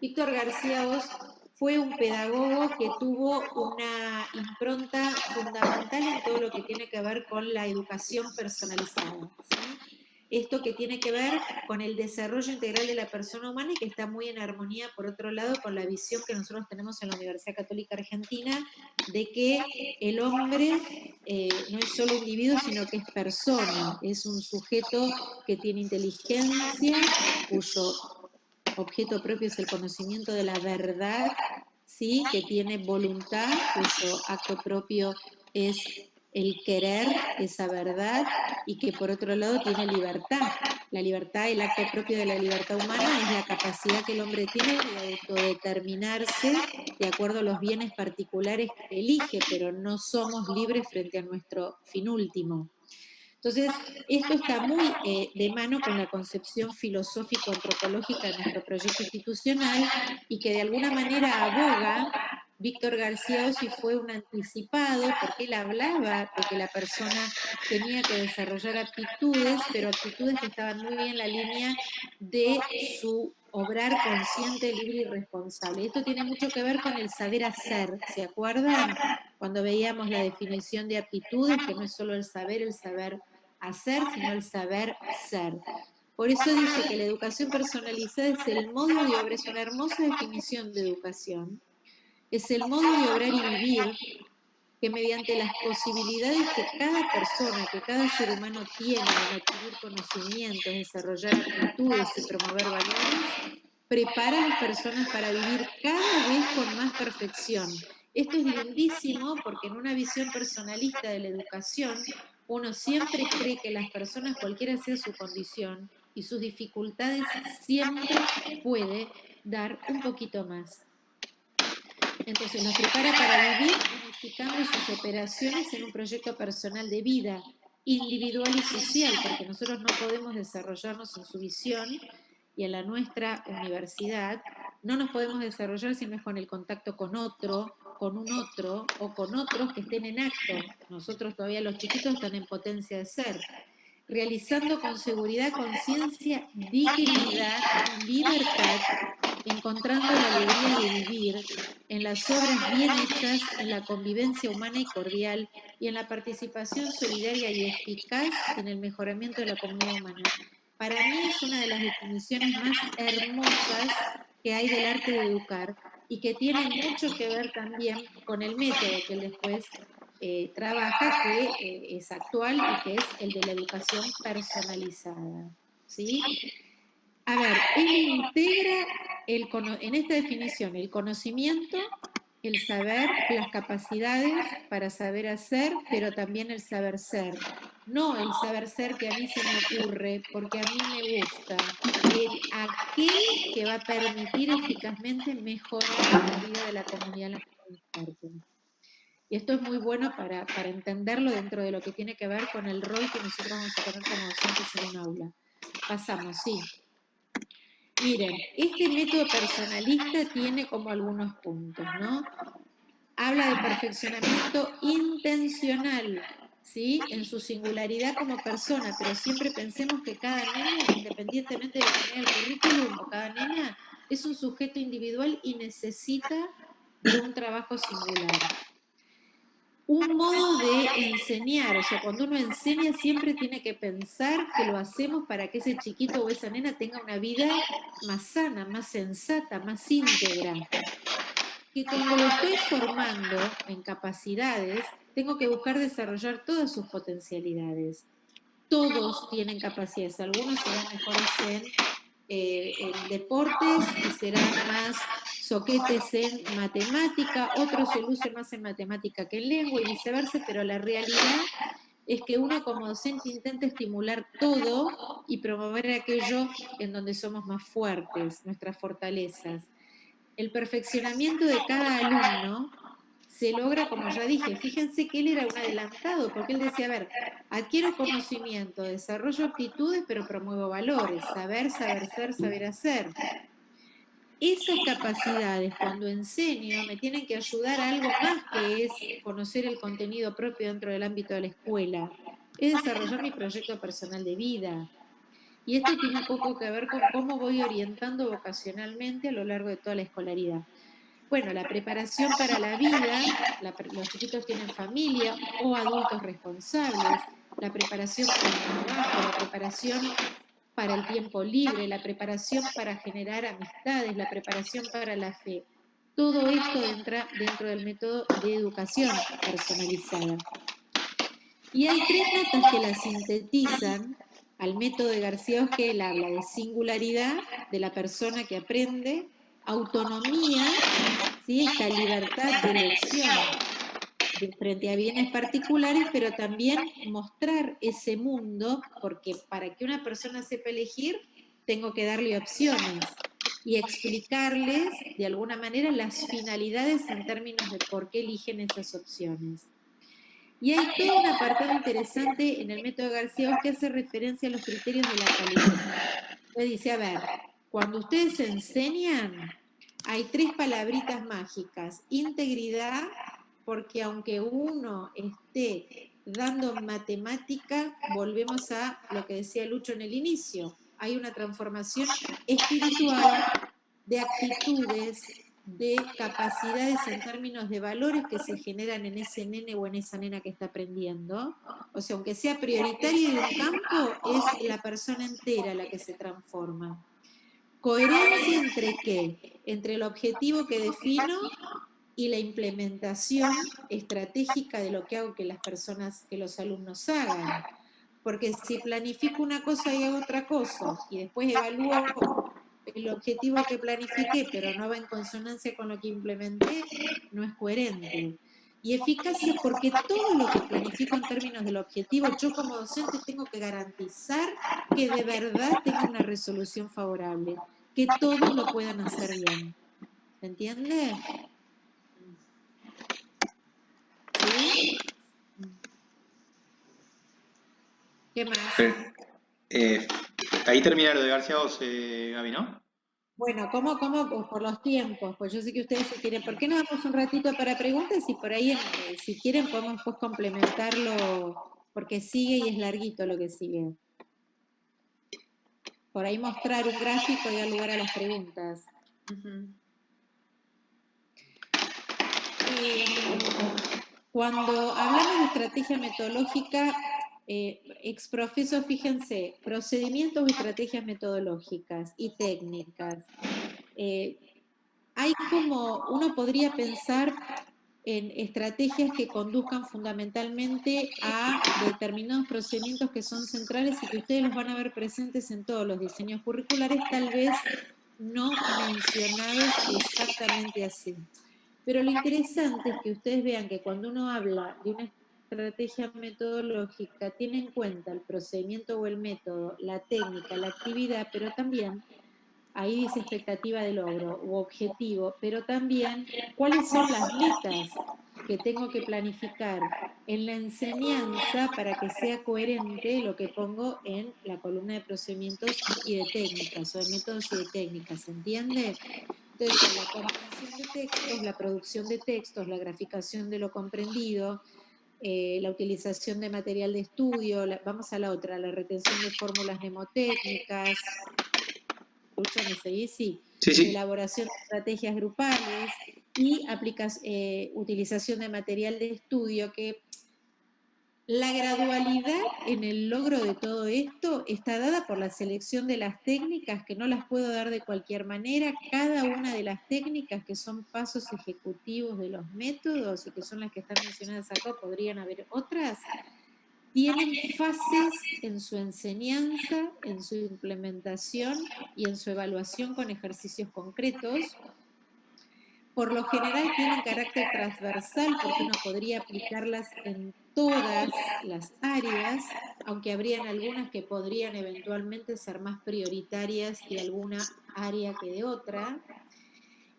Víctor García Oz fue un pedagogo que tuvo una impronta fundamental en todo lo que tiene que ver con la educación personalizada, ¿sí? esto que tiene que ver con el desarrollo integral de la persona humana y que está muy en armonía, por otro lado, con la visión que nosotros tenemos en la Universidad Católica Argentina de que el hombre no es solo individuo, sino que es persona, es un sujeto que tiene inteligencia, cuyo objeto propio es el conocimiento de la verdad, ¿sí? Que tiene voluntad, cuyo acto propio es el querer esa verdad, y que por otro lado tiene libertad. La libertad, el acto propio de la libertad humana es la capacidad que el hombre tiene de autodeterminarse de acuerdo a los bienes particulares que elige, pero no somos libres frente a nuestro fin último. Entonces, esto está muy de mano con la concepción filosófico-antropológica de nuestro proyecto institucional y que de alguna manera aboga. Víctor García Ossi fue un anticipado porque él hablaba de que la persona tenía que desarrollar aptitudes, pero actitudes que estaban muy bien en la línea de su obrar consciente, libre y responsable. Esto tiene mucho que ver con el saber hacer, ¿se acuerdan? Cuando veíamos la definición de aptitudes, que no es solo el saber hacer, sino el saber ser. Por eso dice que la educación personalizada es el modo de obrar, es una hermosa definición de educación, es el modo de obrar y vivir que mediante las posibilidades que cada persona, que cada ser humano tiene en adquirir conocimientos, desarrollar aptitudes y promover valores, prepara a las personas para vivir cada vez con más perfección. Esto es lindísimo porque en una visión personalista de la educación, uno siempre cree que las personas, cualquiera sea su condición y sus dificultades, siempre puede dar un poquito más. Entonces nos prepara para vivir unificando sus operaciones en un proyecto personal de vida, individual y social, porque nosotros no podemos desarrollarnos en su visión y en la nuestra universidad, no nos podemos desarrollar si no es con el contacto con otro, con un otro o con otros que estén en acto. Nosotros todavía los chiquitos están en potencia de ser. Realizando con seguridad, conciencia, dignidad, libertad, encontrando la alegría de vivir en las obras bien hechas, en la convivencia humana y cordial, y en la participación solidaria y eficaz en el mejoramiento de la comunidad humana. Para mí es una de las definiciones más hermosas que hay del arte de educar y que tiene mucho que ver también con el método que él después trabaja, que es actual y que es el de la educación personalizada, ¿sí? A ver, él integra en esta definición el conocimiento, el saber, las capacidades para saber hacer, pero también el saber ser. No el saber ser que a mí se me ocurre, porque a mí me gusta. Aquel que va a permitir eficazmente mejorar la vida de la comunidad en la que comparten. Y esto es muy bueno para entenderlo dentro de lo que tiene que ver con el rol que nosotros vamos a tener como docentes en un aula. Pasamos, sí. Miren, este método personalista tiene como algunos puntos, ¿no? Habla de perfeccionamiento intencional, ¿sí? En su singularidad como persona, pero siempre pensemos que cada nene, independientemente de lo que tenga el currículum, o cada nena, es un sujeto individual y necesita de un trabajo singular. Un modo de enseñar, o sea, cuando uno enseña siempre tiene que pensar que lo hacemos para que ese chiquito o esa nena tenga una vida más sana, más sensata, más íntegra. Que cuando lo estoy formando en capacidades, tengo que buscar desarrollar todas sus potencialidades. Todos tienen capacidades, algunos serán mejores en deportes y serán más soquetes en matemática, otros se lucen más en matemática que en lengua y viceversa, pero la realidad es que uno como docente intenta estimular todo y promover aquello en donde somos más fuertes, nuestras fortalezas. El perfeccionamiento de cada alumno se logra, como ya dije, fíjense que él era un adelantado, porque él decía, a ver, adquiero conocimiento, desarrollo aptitudes, pero promuevo valores, saber, saber ser, saber hacer. Esas capacidades, cuando enseño, me tienen que ayudar a algo más que es conocer el contenido propio dentro del ámbito de la escuela, es desarrollar mi proyecto personal de vida. Y esto tiene un poco que ver con cómo voy orientando vocacionalmente a lo largo de toda la escolaridad. Bueno, la preparación para la vida, los chiquitos tienen familia o adultos responsables, la preparación para el trabajo, la preparación para el tiempo libre, la preparación para generar amistades, la preparación para la fe. Todo esto entra dentro del método de educación personalizada. Y hay 3 notas que la sintetizan al método de García Oskell. Él habla de singularidad de la persona que aprende, autonomía, ¿sí? Esta libertad de elección frente a bienes particulares, pero también mostrar ese mundo, porque para que una persona sepa elegir, tengo que darle opciones y explicarles de alguna manera las finalidades en términos de por qué eligen esas opciones. Y hay todo un apartado interesante en el método de García Oskell que hace referencia a los criterios de la calidad. Entonces dice, a ver, cuando ustedes enseñan, hay 3 palabritas mágicas. Integridad, porque aunque uno esté dando matemática, volvemos a lo que decía Lucho en el inicio. Hay una transformación espiritual de actitudes, de capacidades en términos de valores que se generan en ese nene o en esa nena que está aprendiendo. O sea, aunque sea prioritaria de un campo, es la persona entera la que se transforma. ¿Coherencia entre qué? Entre el objetivo que defino y la implementación estratégica de lo que hago que las personas, que los alumnos hagan. Porque si planifico una cosa y hago otra cosa, y después evalúo el objetivo que planifiqué, pero no va en consonancia con lo que implementé, no es coherente. Y eficacia porque todo lo que planifico en términos del objetivo, yo como docente tengo que garantizar que de verdad tenga una resolución favorable, que todos lo puedan hacer bien. ¿Se entiende? ¿Sí? ¿Qué más? Ahí termina lo de García Oskell, Gaby, ¿no? Bueno, ¿cómo? Pues por los tiempos, pues yo sé que ustedes se quieren. ¿Por qué no damos un ratito para preguntas? Y por ahí, si quieren, podemos pues complementarlo, porque sigue y es larguito lo que sigue. Por ahí mostrar un gráfico y dar lugar a las preguntas. Cuando hablamos de estrategia metodológica, exprofeso, fíjense, procedimientos o estrategias metodológicas y técnicas. Hay como, uno podría pensar en estrategias que conduzcan fundamentalmente a determinados procedimientos que son centrales y que ustedes los van a ver presentes en todos los diseños curriculares, tal vez no mencionados exactamente así. Pero lo interesante es que ustedes vean que cuando uno habla de una estrategia metodológica, tiene en cuenta el procedimiento o el método, la técnica, la actividad, pero también, ahí dice expectativa de logro u objetivo, pero también cuáles son las metas que tengo que planificar en la enseñanza para que sea coherente lo que pongo en la columna de procedimientos y de técnicas, o de métodos y de técnicas, ¿se entiende? Entonces, la comprensión de textos, la producción de textos, la graficación de lo comprendido, la utilización de material de estudio, vamos a la otra, la retención de fórmulas mnemotécnicas. Lucho, ¿me seguís? Sí. Sí. Elaboración de estrategias grupales y utilización de material de estudio, que la gradualidad en el logro de todo esto está dada por la selección de las técnicas, que no las puedo dar de cualquier manera. Cada una de las técnicas, que son pasos ejecutivos de los métodos y que son las que están mencionadas acá, podrían haber otras, tienen fases en su enseñanza, en su implementación y en su evaluación con ejercicios concretos. Por lo general tienen carácter transversal porque uno podría aplicarlas en todas las áreas, aunque habrían algunas que podrían eventualmente ser más prioritarias de alguna área que de otra.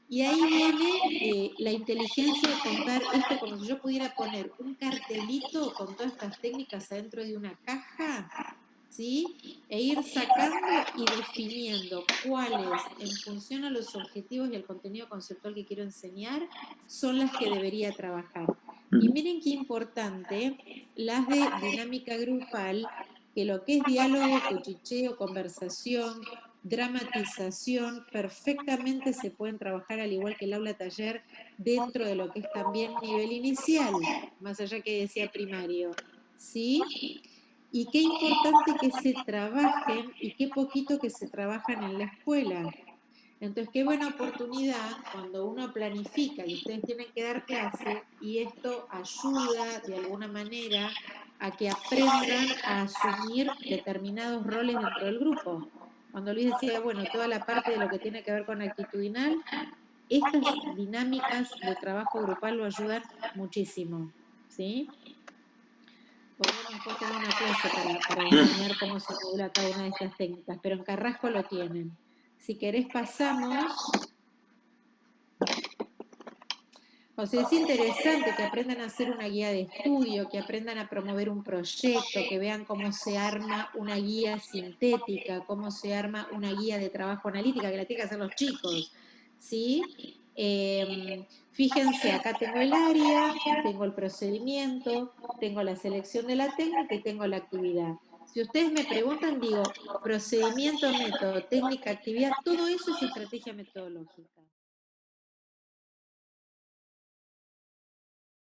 Y ahí viene la inteligencia de contar esto como si yo pudiera poner un cartelito con todas estas técnicas adentro de una caja, ¿sí? E ir sacando y definiendo cuáles, en función a los objetivos y al contenido conceptual que quiero enseñar, son las que debería trabajar. Y miren qué importante, las de dinámica grupal, que lo que es diálogo, cuchicheo, conversación, dramatización, perfectamente se pueden trabajar, al igual que el aula taller, dentro de lo que es también nivel inicial, más allá que decía primario, ¿sí? Y qué importante que se trabajen y qué poquito que se trabajan en la escuela. Entonces, qué buena oportunidad cuando uno planifica y ustedes tienen que dar clase y esto ayuda de alguna manera a que aprendan a asumir determinados roles dentro del grupo. Cuando Luis decía, bueno, toda la parte de lo que tiene que ver con actitudinal, estas dinámicas de trabajo grupal lo ayudan muchísimo, ¿sí? Podríamos después tener una clase para enseñar cómo se modula cada una de estas técnicas, pero en Carrasco lo tienen. Si querés pasamos. O sea, es interesante que aprendan a hacer una guía de estudio, que aprendan a promover un proyecto, que vean cómo se arma una guía sintética, cómo se arma una guía de trabajo analítica, que la tienen que hacer los chicos, ¿sí? Fíjense, acá tengo el área, tengo el procedimiento, tengo la selección de la técnica y tengo la actividad. Si ustedes me preguntan, digo, procedimiento, método, técnica, actividad, todo eso es estrategia metodológica.